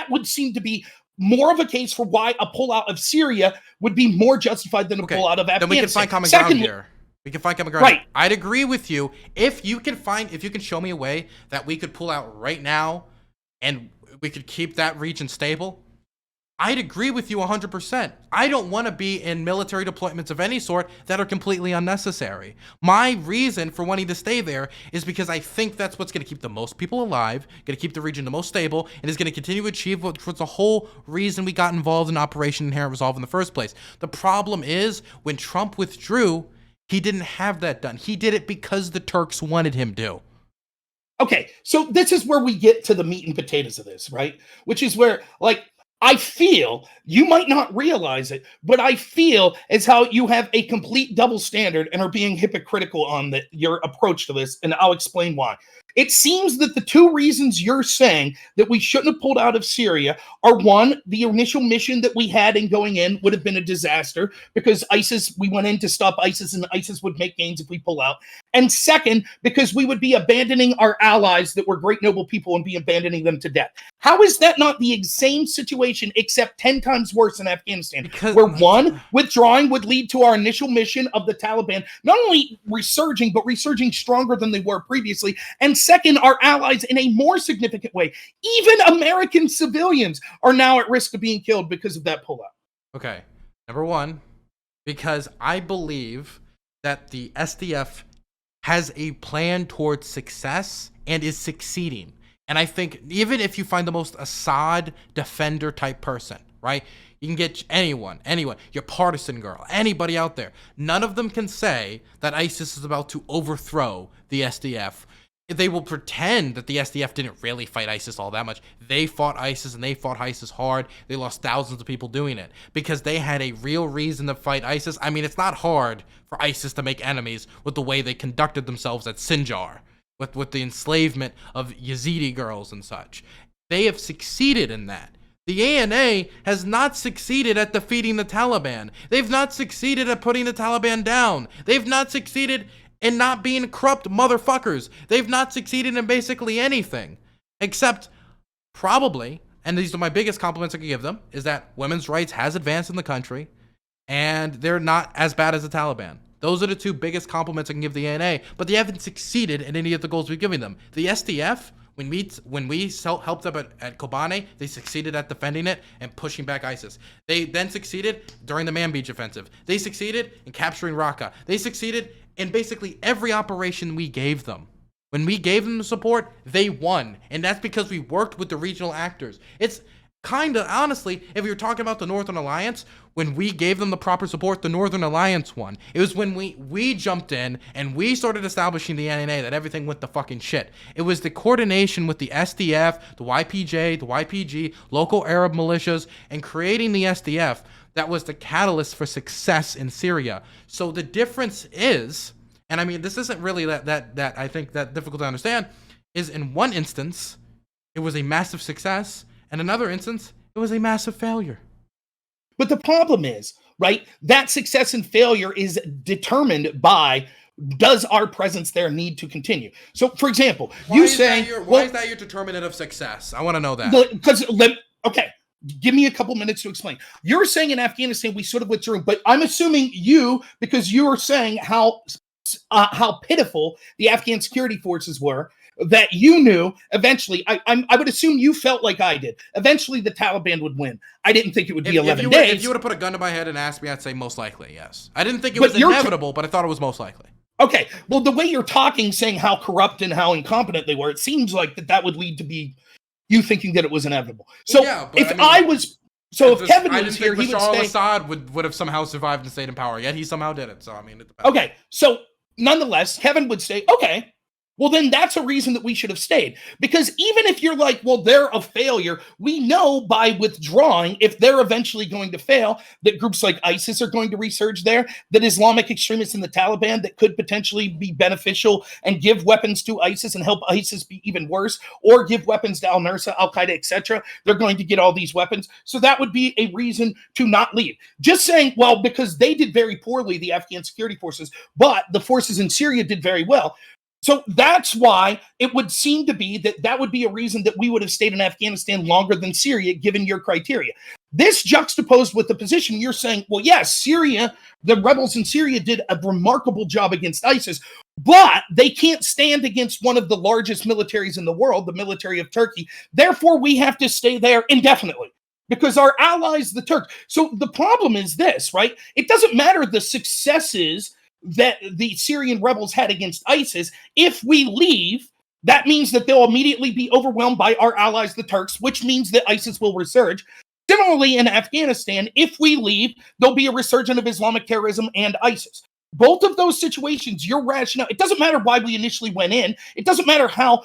would seem to be more of a case for why a pullout of Syria would be more justified than a pullout of Afghanistan. Then we can find common ground here. We can find common ground. Right. I'd agree with you if you can show me a way that we could pull out right now and we could keep that region stable. I'd agree with you 100%. I don't want to be in military deployments of any sort that are completely unnecessary. My reason for wanting to stay there is because I think that's what's going to keep the most people alive, going to keep the region the most stable, and is going to continue to achieve what was the whole reason we got involved in Operation Inherent Resolve in the first place. The problem is, when Trump withdrew, he didn't have that done. He did it because the Turks wanted him to. Okay, so this is where we get to the meat and potatoes of this, right? Which is where, I feel, you might not realize it, but I feel as how you have a complete double standard and are being hypocritical on your approach to this, and I'll explain why. It seems that the two reasons you're saying that we shouldn't have pulled out of Syria are, one, the initial mission that we had in going in would have been a disaster because we went in to stop ISIS and ISIS would make gains if we pull out. And second, because we would be abandoning our allies that were great noble people and be abandoning them to death. How is that not the same situation except 10 times worse in Afghanistan? Where one, withdrawing would lead to our initial mission of the Taliban not only resurging, but resurging stronger than they were previously. And second, our allies in a more significant way. Even American civilians are now at risk of being killed because of that pullout. Okay. Number one, because I believe that the SDF has a plan towards success and is succeeding. And I think even if you find the most Assad defender type person, right? You can get anyone, your partisan girl, anybody out there. None of them can say that ISIS is about to overthrow the SDF. they will pretend that the SDF didn't really fight ISIS all that much. They fought ISIS, and they fought ISIS hard. They lost thousands of people doing it because they had a real reason to fight ISIS. I mean, it's not hard for ISIS to make enemies with the way they conducted themselves at Sinjar, with the enslavement of Yazidi girls and such. They have succeeded in that. The ANA has not succeeded at defeating the Taliban. They've not succeeded at putting the Taliban down. They've not succeeded in not being corrupt motherfuckers. They've not succeeded in basically anything. Except, probably, and these are my biggest compliments I can give them, is that women's rights has advanced in the country, and they're not as bad as the Taliban. Those are the two biggest compliments I can give the ANA, but they haven't succeeded in any of the goals we've given them. The SDF, when we helped them at Kobane, they succeeded at defending it and pushing back ISIS. They then succeeded during the Manbij offensive. They succeeded in capturing Raqqa. They succeeded in basically every operation we gave them. When we gave them the support, they won. And that's because we worked with the regional actors. It's kind of, honestly, if you're talking about the Northern Alliance, when we gave them the proper support, the Northern Alliance won. It was when we jumped in and we started establishing the NNA that everything went to fucking shit. It was the coordination with the SDF, the YPJ, the YPG, local Arab militias, and creating the SDF that was the catalyst for success in Syria. So the difference is, and I mean, this isn't really that I think that difficult to understand, is in one instance, it was a massive success, and another instance, it was a massive failure. But the problem is, right, that success and failure is determined by, does our presence there need to continue? So, for example, why is that your determinant of success? I want to know that. Because, okay, give me a couple minutes to explain. You're saying in Afghanistan we sort of withdrew, but I'm assuming because you are saying how pitiful the Afghan security forces were, that you knew eventually, I would assume you felt like I did. Eventually the Taliban would win. I didn't think it would be 11 days. If you would have put a gun to my head and asked me, I'd say most likely, yes. I didn't think it was inevitable, but I thought it was most likely. Okay, well, the way you're talking, saying how corrupt and how incompetent they were, it seems like that would lead to be you thinking that it was inevitable. So yeah, if Kevin was here, he would say Assad would have somehow survived and stayed in power, yet he somehow didn't. So I mean, okay, so nonetheless, Kevin would say, okay, well, then that's a reason that we should have stayed. Because even if you're like, well, they're a failure, we know by withdrawing, if they're eventually going to fail, that groups like ISIS are going to resurge there, that Islamic extremists in the Taliban that could potentially be beneficial and give weapons to ISIS and help ISIS be even worse, or give weapons to al-Nusra, al-Qaeda, etc. They're going to get all these weapons. So that would be a reason to not leave. Just saying, well, because they did very poorly, the Afghan security forces, but the forces in Syria did very well. So that's why it would seem to be that would be a reason that we would have stayed in Afghanistan longer than Syria, given your criteria. This juxtaposed with the position you're saying, well, yes, Syria, the rebels in Syria did a remarkable job against ISIS, but they can't stand against one of the largest militaries in the world, the military of Turkey. Therefore, we have to stay there indefinitely because our allies, the Turks. So the problem is this, right? It doesn't matter the successes that the Syrian rebels had against ISIS. If we leave, that means that they'll immediately be overwhelmed by our allies, the Turks, which means that ISIS will resurge. Similarly, in Afghanistan, if we leave, there'll be a resurgence of Islamic terrorism and ISIS. Both of those situations, your rationale, it doesn't matter why we initially went in. It doesn't matter how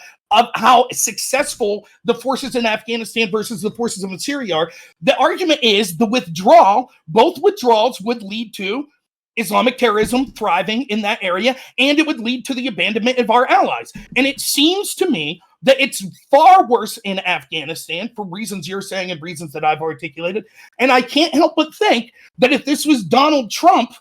successful the forces in Afghanistan versus the forces in Syria are. The argument is the withdrawal, both withdrawals would lead to Islamic terrorism thriving in that area, and it would lead to the abandonment of our allies. And it seems to me that it's far worse in Afghanistan for reasons you're saying and reasons that I've articulated. And I can't help but think that if this was Donald Trump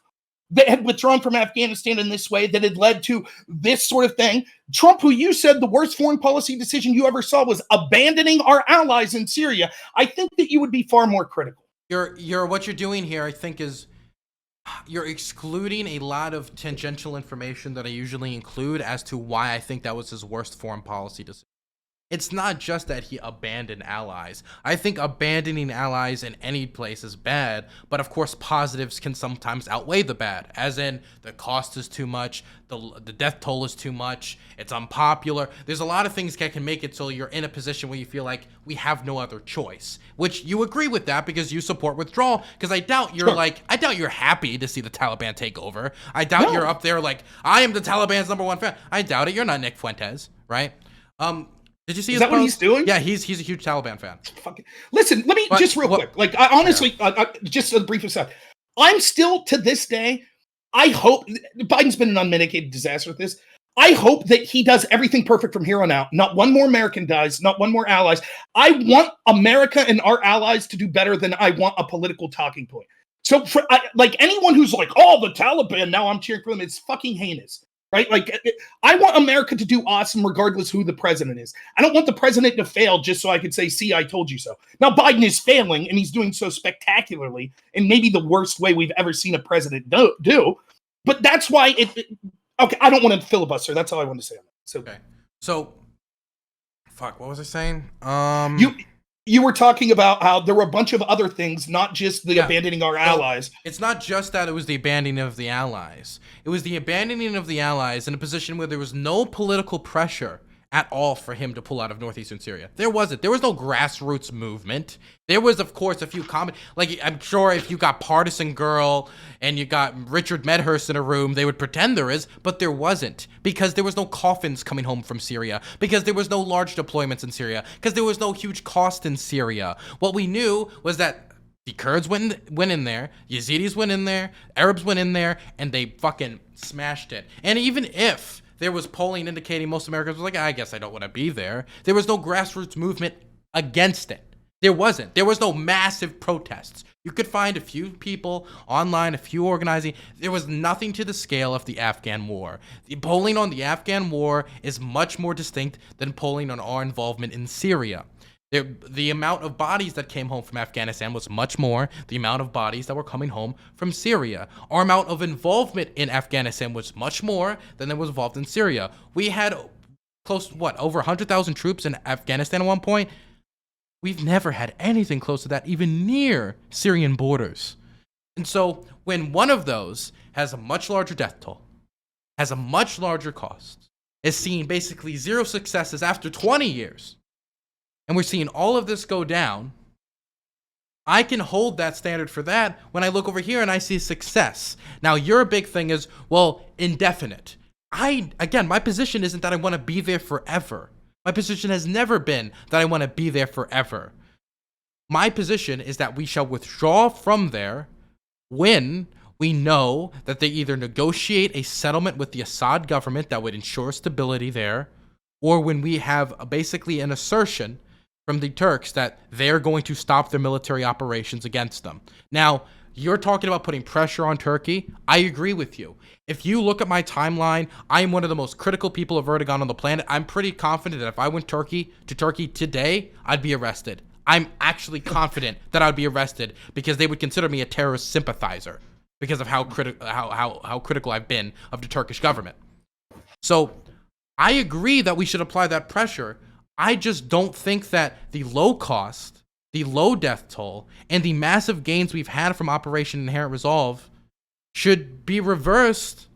that had withdrawn from Afghanistan in this way, that had led to this sort of thing, Trump, who you said the worst foreign policy decision you ever saw was abandoning our allies in Syria, I think that you would be far more critical. What you're doing here, I think, is you're excluding a lot of tangential information that I usually include as to why I think that was his worst foreign policy decision. it's not just that he abandoned allies. I think abandoning allies in any place is bad, but of course positives can sometimes outweigh the bad, as in the cost is too much, the death toll is too much, it's unpopular. There's a lot of things that can make it so you're in a position where you feel like we have no other choice, which you agree with that because you support withdrawal, because I doubt you're I doubt you're happy to see the Taliban take over. I doubt you're up there like, I am the Taliban's #1 fan. I doubt it. You're not Nick Fuentes, right? Did you see his Is that what he's doing? Yeah, he's a huge Taliban fan. Listen, let me just real quick. Like, I honestly, just a brief aside. I'm still, to this day, I hope Biden's been an unmitigated disaster with this. I hope that he does everything perfect from here on out. Not one more American dies, not one more allies. I want America and our allies to do better than I want a political talking point. So, like, anyone who's like, oh, the Taliban, now I'm cheering for them, it's fucking heinous. Right? Like, I want America to do awesome regardless who the president is. I don't want the president to fail just so I could say, see, I told you so. Now, Biden is failing, and he's doing so spectacularly in maybe the worst way we've ever seen a president do. But that's why okay, I don't want to filibuster. That's all I want to say on that. So, okay. So, fuck, what was I saying? You were talking about how there were a bunch of other things, not just the abandoning our allies. It's not just that it was the abandoning of the allies. It was the abandoning of the allies in a position where there was no political pressure at all for him to pull out of northeastern Syria. There wasn't. There was no grassroots movement. There was, of course, a few like, I'm sure if you got Partisan Girl and you got Richard Medhurst in a room, they would pretend there is, but there wasn't, because there was no coffins coming home from Syria, because there was no large deployments in Syria, because there was no huge cost in Syria. What we knew was that the Kurds went in there, Yazidis went in there, Arabs went in there, and they fucking smashed it. And even if there was polling indicating most Americans were like, I guess I don't want to be there, there was no grassroots movement against it. There wasn't. There was no massive protests. You could find a few people online, a few organizing. There was nothing to the scale of the Afghan war. The polling on the Afghan war is much more distinct than polling on our involvement in Syria. The amount of bodies that came home from Afghanistan was much more the amount of bodies that were coming home from Syria. Our amount of involvement in Afghanistan was much more than was involved in Syria. We had close to, over 100,000 troops in Afghanistan at one point? We've never had anything close to that, even near Syrian borders. And so when one of those has a much larger death toll, has a much larger cost, is seeing basically zero successes after 20 years, and we're seeing all of this go down, I can hold that standard for that when I look over here and I see success. Now, your big thing is, well, indefinite. Again, my position isn't that I want to be there forever. My position has never been that I want to be there forever. My position is that we shall withdraw from there when we know that they either negotiate a settlement with the Assad government that would ensure stability there, or when we have basically an assertion from the Turks that they're going to stop their military operations against them. Now, you're talking about putting pressure on Turkey. I agree with you. If you look at my timeline, I am one of the most critical people of Erdogan on the planet. I'm pretty confident that if I went to Turkey today, I'd be arrested. I'm actually confident that I'd be arrested because they would consider me a terrorist sympathizer because of how critical I've been of the Turkish government. So I agree that we should apply that pressure. I just don't think that the low cost, the low death toll, and the massive gains we've had from Operation Inherent Resolve should be reversed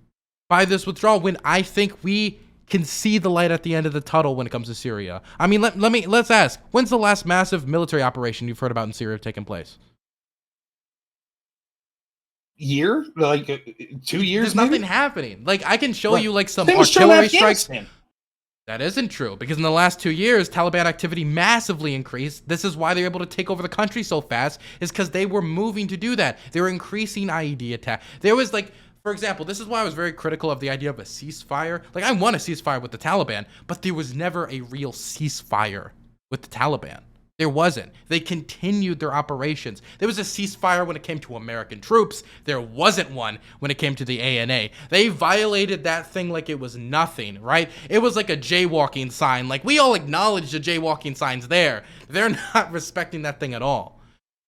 by this withdrawal when I think we can see the light at the end of the tunnel when it comes to Syria. I mean, let's ask, when's the last massive military operation you've heard about in Syria taking place? Year? Like 2 years? There's nothing happening. Like, I can show you like some They was artillery showing strikes. Afghanistan. That isn't true, because in the last 2 years, Taliban activity massively increased. This is why they're able to take over the country so fast, is because they were moving to do that. They were increasing IED attack. There was like, for example, this is why I was very critical of the idea of a ceasefire. Like, I want a ceasefire with the Taliban, but there was never a real ceasefire with the Taliban. There wasn't. They continued their operations. There was a ceasefire when it came to American troops. There wasn't one when it came to the ANA. They violated that thing like it was nothing, right? It was like a jaywalking sign. Like, we all acknowledge the jaywalking signs there. They're not respecting that thing at all.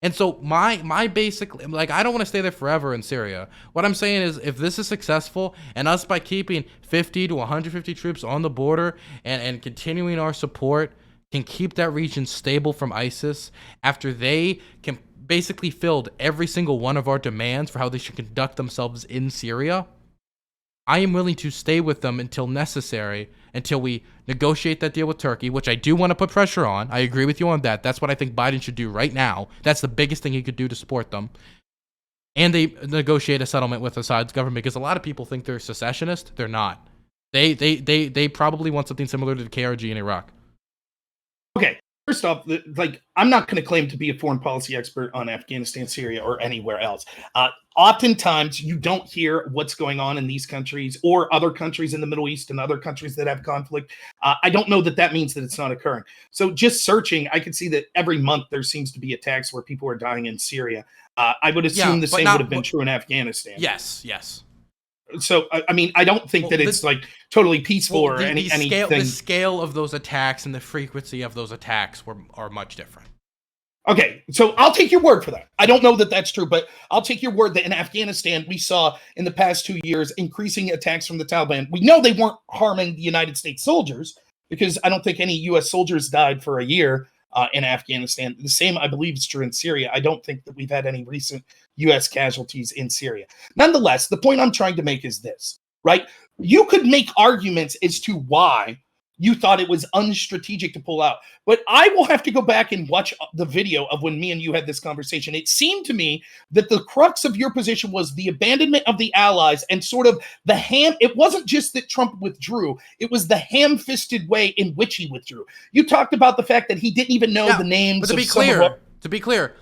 And so my basic, like, I don't want to stay there forever in Syria. What I'm saying is, if this is successful, and us by keeping 50 to 150 troops on the border and continuing our support, can keep that region stable from ISIS after they can basically filled every single one of our demands for how they should conduct themselves in Syria, I am willing to stay with them until necessary, until we negotiate that deal with Turkey, which I do want to put pressure on. I agree with you on that. That's what I think Biden should do right now. That's the biggest thing he could do to support them. And they negotiate a settlement with Assad's government, because a lot of people think they're secessionist. They're not. They probably want something similar to the KRG in Iraq. Okay. First off, like, I'm not going to claim to be a foreign policy expert on Afghanistan, Syria, or anywhere else. Oftentimes, you don't hear what's going on in these countries or other countries in the Middle East and other countries that have conflict. I don't know that means that it's not occurring. So just searching, I can see that every month there seems to be attacks where people are dying in Syria. I would assume the same would have been true in Afghanistan. Yes. So, I mean, I don't think that it's like totally peaceful or anything. The scale of those attacks and the frequency of those attacks are much different. Okay, so I'll take your word for that. I don't know that that's true, but I'll take your word that in Afghanistan, we saw in the past 2 years increasing attacks from the Taliban. We know they weren't harming the United States soldiers, because I don't think any U.S. soldiers died for a year in Afghanistan. The same, I believe, is true in Syria. I don't think that we've had any recent U.S. casualties in Syria. Nonetheless, the point I'm trying to make is this, right? You could make arguments as to why you thought it was unstrategic to pull out, but I will have to go back and watch the video of when me and you had this conversation. It seemed to me that the crux of your position was the abandonment of the allies and sort of the it wasn't just that Trump withdrew, it was the ham-fisted way in which he withdrew. You talked about the fact that he didn't even know the names. But to be clear,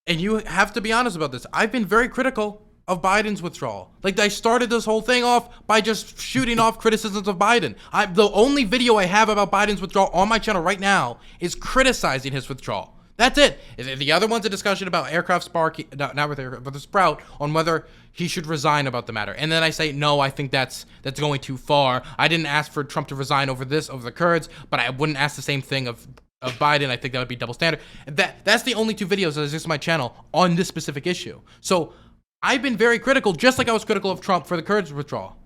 and you have to be honest about this, I've been very critical of Biden's withdrawal. Like, I started this whole thing off by just shooting off criticisms of Biden. The only video I have about Biden's withdrawal on my channel right now is criticizing his withdrawal. That's it. The other one's a discussion about aircraft Spark, not with aircraft, but the Sprout, on whether he should resign about the matter. And then I say, no, I think that's going too far. I didn't ask for Trump to resign over the Kurds, but I wouldn't ask the same thing of Biden. I think that would be double standard. That's the only two videos that exist on my channel on this specific issue. So I've been very critical, just like I was critical of Trump for the Kurds withdrawal.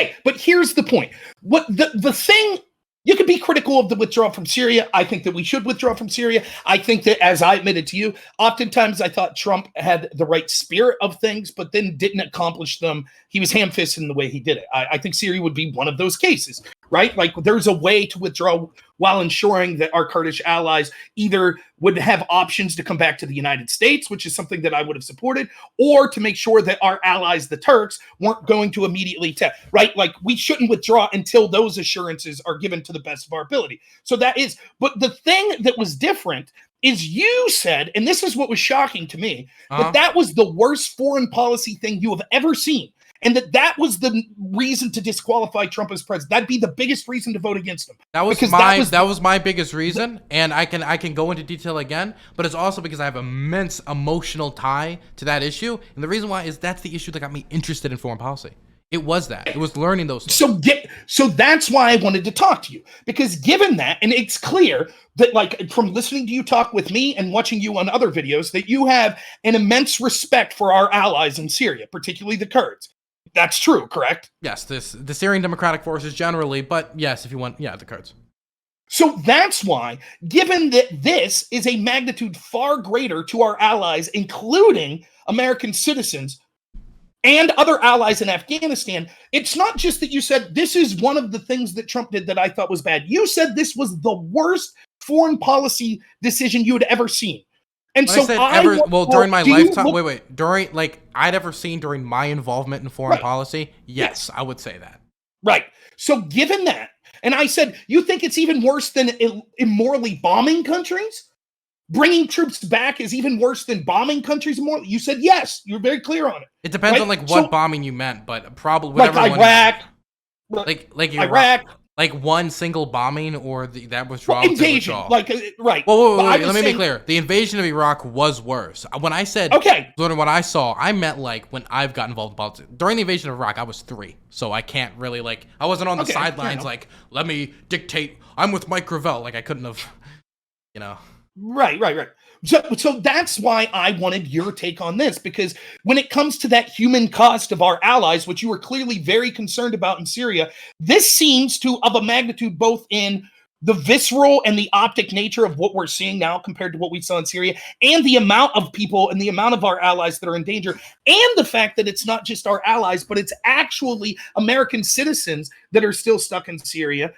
Okay, but here's the point. What the thing, you could be critical of the withdrawal from Syria. I think that we should withdraw from Syria. I think that, as I admitted to you, oftentimes I thought Trump had the right spirit of things, but then didn't accomplish them. He was ham-fisted in the way he did it. I think Syria would be one of those cases, right? Like, there's a way to withdraw while ensuring that our Kurdish allies either would have options to come back to the United States, which is something that I would have supported, or to make sure that our allies, the Turks, weren't going to immediately right? Like, we shouldn't withdraw until those assurances are given to the best of our ability. So that is, but the thing that was different is you said, and this is what was shocking to me, that was the worst foreign policy thing you have ever seen. And that was the reason to disqualify Trump as president. That'd be the biggest reason to vote against him. That was my biggest reason, and I can go into detail again. But it's also because I have immense emotional tie to that issue, and the reason why is that's the issue that got me interested in foreign policy. It was that. It was learning those things. So that's why I wanted to talk to you, because given that, and it's clear that, like, from listening to you talk with me and watching you on other videos, that you have an immense respect for our allies in Syria, particularly the Kurds. That's true, correct? Yes, the Syrian Democratic Forces generally, but yes, if you want, the Kurds. So that's why, given that this is a magnitude far greater to our allies, including American citizens and other allies in Afghanistan, it's not just that you said this is one of the things that Trump did that I thought was bad. You said this was the worst foreign policy decision you had ever seen. And when so during my lifetime, I'd ever seen during my involvement in foreign policy, yes, I would say that. Right. So given that, and I said, you think it's even worse than immorally bombing countries? Bringing troops back is even worse than bombing countries immorally? You said yes. You're very clear on it. It depends on what bombing you meant, but probably whatever. Like Iraq. Iraq. Like one single bombing, or that withdrawal? Invasion, right. Whoa, wait, let me be clear. The invasion of Iraq was worse. When I said, during what I saw, I meant like when I've got involved in politics. During the invasion of Iraq, I was 3, so I can't really, I wasn't on the sidelines let me dictate, I'm with Mike Gravel, I couldn't have, Right. So that's why I wanted your take on this, because when it comes to that human cost of our allies, which you were clearly very concerned about in Syria, this seems to of a magnitude both in the visceral and the optic nature of what we're seeing now compared to what we saw in Syria, and the amount of people and the amount of our allies that are in danger, and the fact that it's not just our allies, but it's actually American citizens that are still stuck in Syria.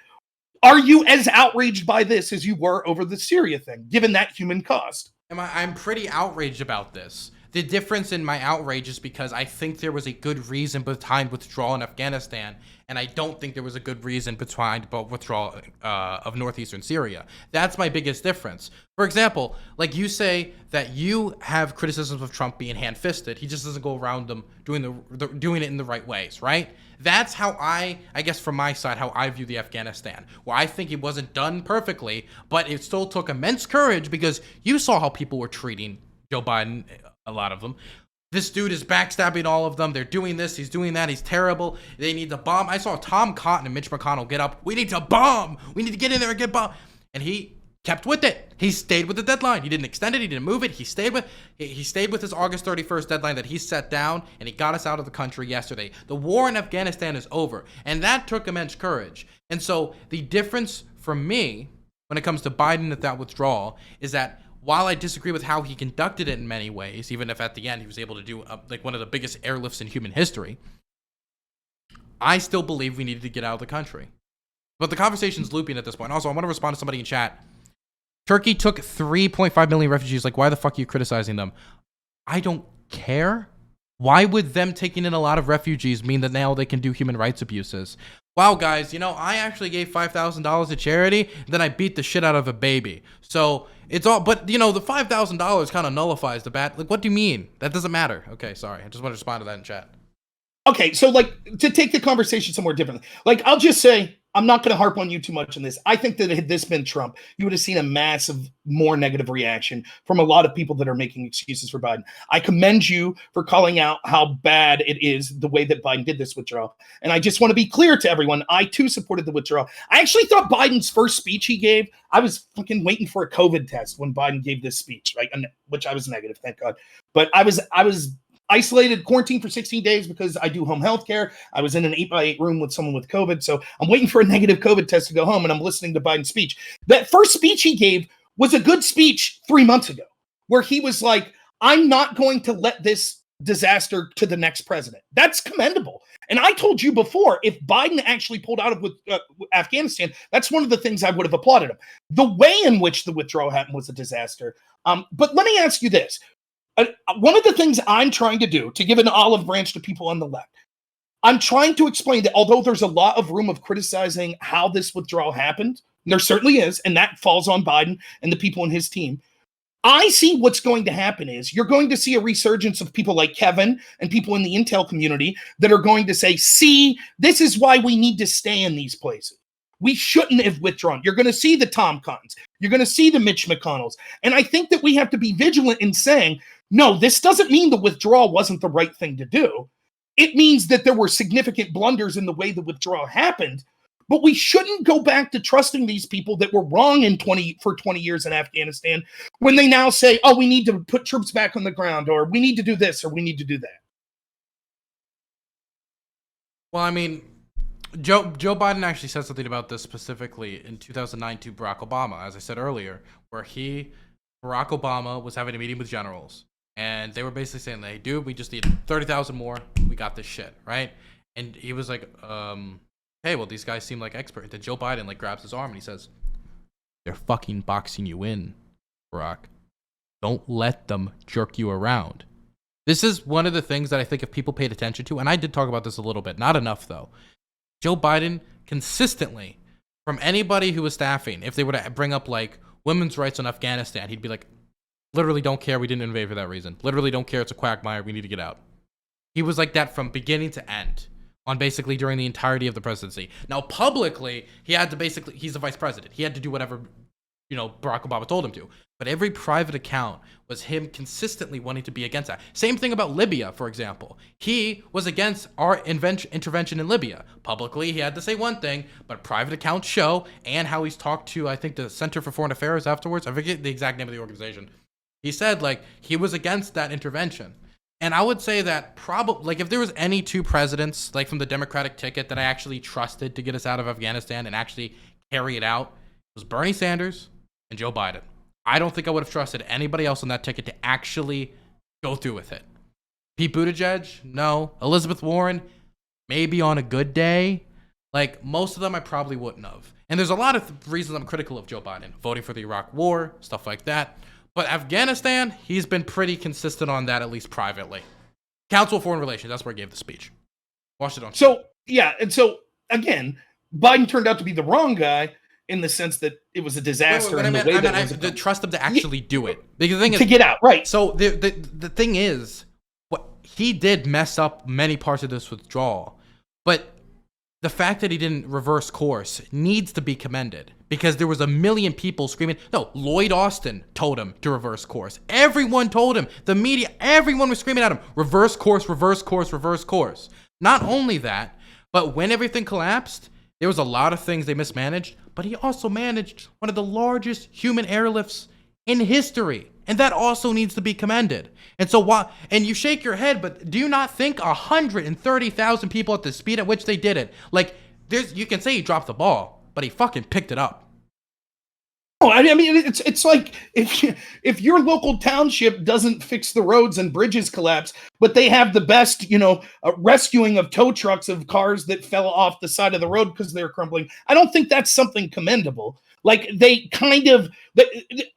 Are you as outraged by this as you were over the Syria thing, given that human cost? I'm pretty outraged about this. The difference in my outrage is because I think there was a good reason behind withdrawal in Afghanistan, and I don't think there was a good reason behind withdrawal of northeastern Syria. That's my biggest difference. For example, like you say that you have criticisms of Trump being hand-fisted. He just doesn't go around them doing it in the right ways, right? That's how I guess from my side, how I view the Afghanistan, where I think it wasn't done perfectly, but it still took immense courage because you saw how people were treating Joe Biden, a lot of them. This dude is backstabbing all of them. They're doing this. He's doing that. He's terrible. They need to bomb. I saw Tom Cotton and Mitch McConnell get up. We need to bomb. We need to get in there and get bomb. And he kept with it. He stayed with the deadline. He didn't extend it. He didn't move it. He stayed with his August 31st deadline that he set down, and he got us out of the country yesterday. The war in Afghanistan is over, and that took immense courage. And so the difference for me when it comes to Biden at that withdrawal is that while I disagree with how he conducted it in many ways, even if at the end he was able to do like one of the biggest airlifts in human history, I still believe we needed to get out of the country. But the conversation's looping at this point. Also, I want to respond to somebody in chat. Turkey took 3.5 million refugees. Like, why the fuck are you criticizing them? I don't care. Why would them taking in a lot of refugees mean that now they can do human rights abuses? Wow, guys, I actually gave $5,000 to charity, then I beat the shit out of a baby. So it's all, but the $5,000 kind of nullifies the bad. Like, what do you mean? That doesn't matter. Okay, sorry. I just want to respond to that in chat. Okay, so to take the conversation somewhere differently, I'll just say, I'm not going to harp on you too much on this. I think that had this been Trump, you would have seen a massive, more negative reaction from a lot of people that are making excuses for Biden. I commend you for calling out how bad it is the way that Biden did this withdrawal. And I just want to be clear to everyone, I too supported the withdrawal. I actually thought Biden's first speech he gave, I was fucking waiting for a COVID test when Biden gave this speech, right? Which I was negative, thank God. But I was isolated, quarantined for 16 days because I do home health care. I was in an 8x8 room with someone with COVID. So I'm waiting for a negative COVID test to go home, and I'm listening to Biden's speech. That first speech he gave was a good speech 3 months ago, where he was like, I'm not going to let this disaster to the next president. That's commendable. And I told you before, if Biden actually pulled out of Afghanistan, that's one of the things I would have applauded him. The way in which the withdrawal happened was a disaster. But let me ask you this. One of the things I'm trying to do to give an olive branch to people on the left, I'm trying to explain that although there's a lot of room of criticizing how this withdrawal happened, there certainly is, and that falls on Biden and the people in his team. I see what's going to happen is you're going to see a resurgence of people like Kevin and people in the intel community that are going to say, see, this is why we need to stay in these places. We shouldn't have withdrawn. You're going to see the Tom Cottons. You're going to see the Mitch McConnells. And I think that we have to be vigilant in saying, no, this doesn't mean the withdrawal wasn't the right thing to do. It means that there were significant blunders in the way the withdrawal happened, but we shouldn't go back to trusting these people that were wrong for 20 years in Afghanistan when they now say, oh, we need to put troops back on the ground, or we need to do this, or we need to do that. Well, I mean, Joe Biden actually said something about this specifically in 2009 to Barack Obama, as I said earlier, where Barack Obama was having a meeting with generals. And they were basically saying, hey, dude, we just need 30,000 more. We got this shit, right? And he was like, hey, well, these guys seem like experts. Then Joe Biden grabs his arm and he says, they're fucking boxing you in, Barack. Don't let them jerk you around. This is one of the things that I think if people paid attention to, and I did talk about this a little bit, not enough though. Joe Biden consistently, from anybody who was staffing, if they were to bring up women's rights in Afghanistan, he'd be like, literally don't care, we didn't invade for that reason. Literally don't care, it's a quagmire, we need to get out. He was like that from beginning to end on basically during the entirety of the presidency. Now publicly, he's the vice president. He had to do whatever, Barack Obama told him to. But every private account was him consistently wanting to be against that. Same thing about Libya, for example. He was against our intervention in Libya. Publicly, he had to say one thing, but private accounts show, and how he's talked to, I think, the Center for Foreign Affairs afterwards. I forget the exact name of the organization. He said, he was against that intervention. And I would say that probably, if there was any two presidents, from the Democratic ticket that I actually trusted to get us out of Afghanistan and actually carry it out, was Bernie Sanders and Joe Biden. I don't think I would have trusted anybody else on that ticket to actually go through with it. Pete Buttigieg, no. Elizabeth Warren, maybe on a good day. Like, most of them I probably wouldn't have. And there's a lot of reasons I'm critical of Joe Biden. Voting for the Iraq War, stuff like that. But Afghanistan, he's been pretty consistent on that, at least privately. Council of Foreign Relations, that's where he gave the speech. Watch it on. So, yeah, and so, again, Biden turned out to be the wrong guy in the sense that it was a disaster. The trust him to actually do it. Because the thing is, to get out, right. So the thing is, what he did mess up many parts of this withdrawal. But the fact that he didn't reverse course needs to be commended. Because there was a million people screaming. No, Lloyd Austin told him to reverse course. Everyone told him. The media, everyone was screaming at him. Reverse course, reverse course, reverse course. Not only that, but when everything collapsed, there was a lot of things they mismanaged. But he also managed one of the largest human airlifts in history. And that also needs to be commended. And so and you shake your head, but do you not think 130,000 people at the speed at which they did it? Like, you can say he dropped the ball, but he fucking picked it up. Oh, I mean, it's like if your local township doesn't fix the roads and bridges collapse, but they have the best, rescuing of tow trucks of cars that fell off the side of the road because they're crumbling. I don't think that's something commendable. Like, they kind of,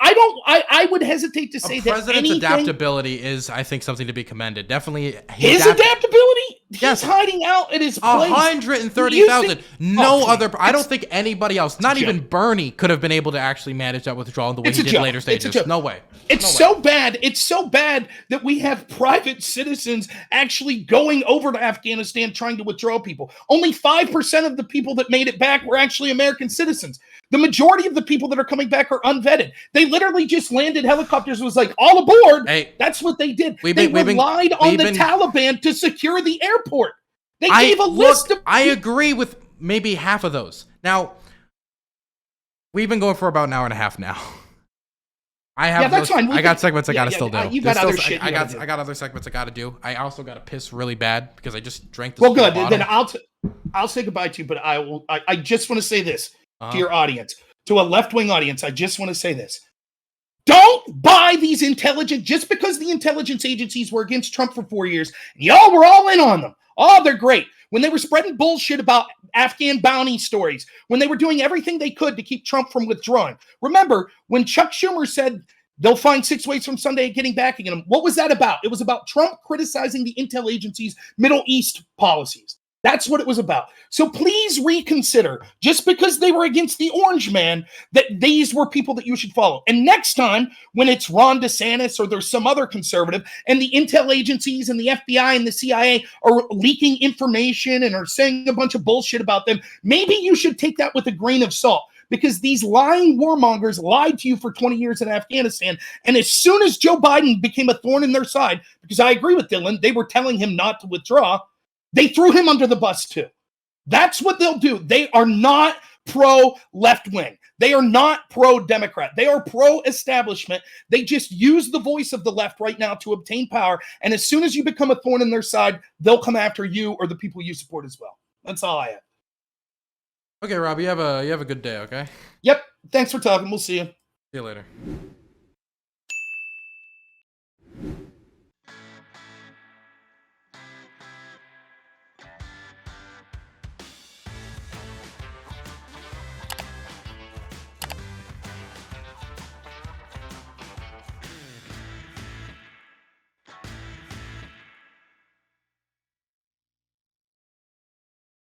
I would hesitate to say that president's adaptability is, I think, something to be commended. Definitely. His adaptability? Yes. He's hiding out at his place. 130,000. I don't think anybody else, not even Bernie, could have been able to actually manage that withdrawal in the way he did later stages. No way. It's so bad. It's so bad that we have private citizens actually going over to Afghanistan trying to withdraw people. Only 5% of the people that made it back were actually American citizens. The majority of the people that are coming back are unvetted. They literally just landed helicopters. Was like, all aboard. Hey, that's what they did. They relied on the Taliban to secure the airport. They gave a list of... I agree with maybe half of those. Now, we've been going for about an hour and a half now. That's fine. I got segments I gotta still do. You got other shit. I got other segments I gotta do. I also gotta piss really bad because I just drank this. Well, good. Then I'll say goodbye to you, but I just want to say this to your audience, to a left-wing audience. I just want to say this. Don't buy these just because the intelligence agencies were against Trump for 4 years, and y'all were all in on them. Oh, they're great. When they were spreading bullshit about Afghan bounty stories, when they were doing everything they could to keep Trump from withdrawing. Remember, when Chuck Schumer said they'll find 6 ways from Sunday at getting back at him, what was that about? It was about Trump criticizing the intel agency's Middle East policies. That's what it was about. So please reconsider, just because they were against the Orange Man, that these were people that you should follow. And next time, when it's Ron DeSantis or there's some other conservative, and the intel agencies and the FBI and the CIA are leaking information and are saying a bunch of bullshit about them, maybe you should take that with a grain of salt. Because these lying warmongers lied to you for 20 years in Afghanistan. And as soon as Joe Biden became a thorn in their side, because I agree with Dylan, they were telling him not to withdraw, they threw him under the bus too. That's what they'll do. They are not pro-left-wing. They are not pro-Democrat. They are pro-establishment. They just use the voice of the left right now to obtain power. And as soon as you become a thorn in their side, they'll come after you or the people you support as well. That's all I have. Okay, Rob, you have a good day, okay? Yep. Thanks for talking. We'll see you. See you later.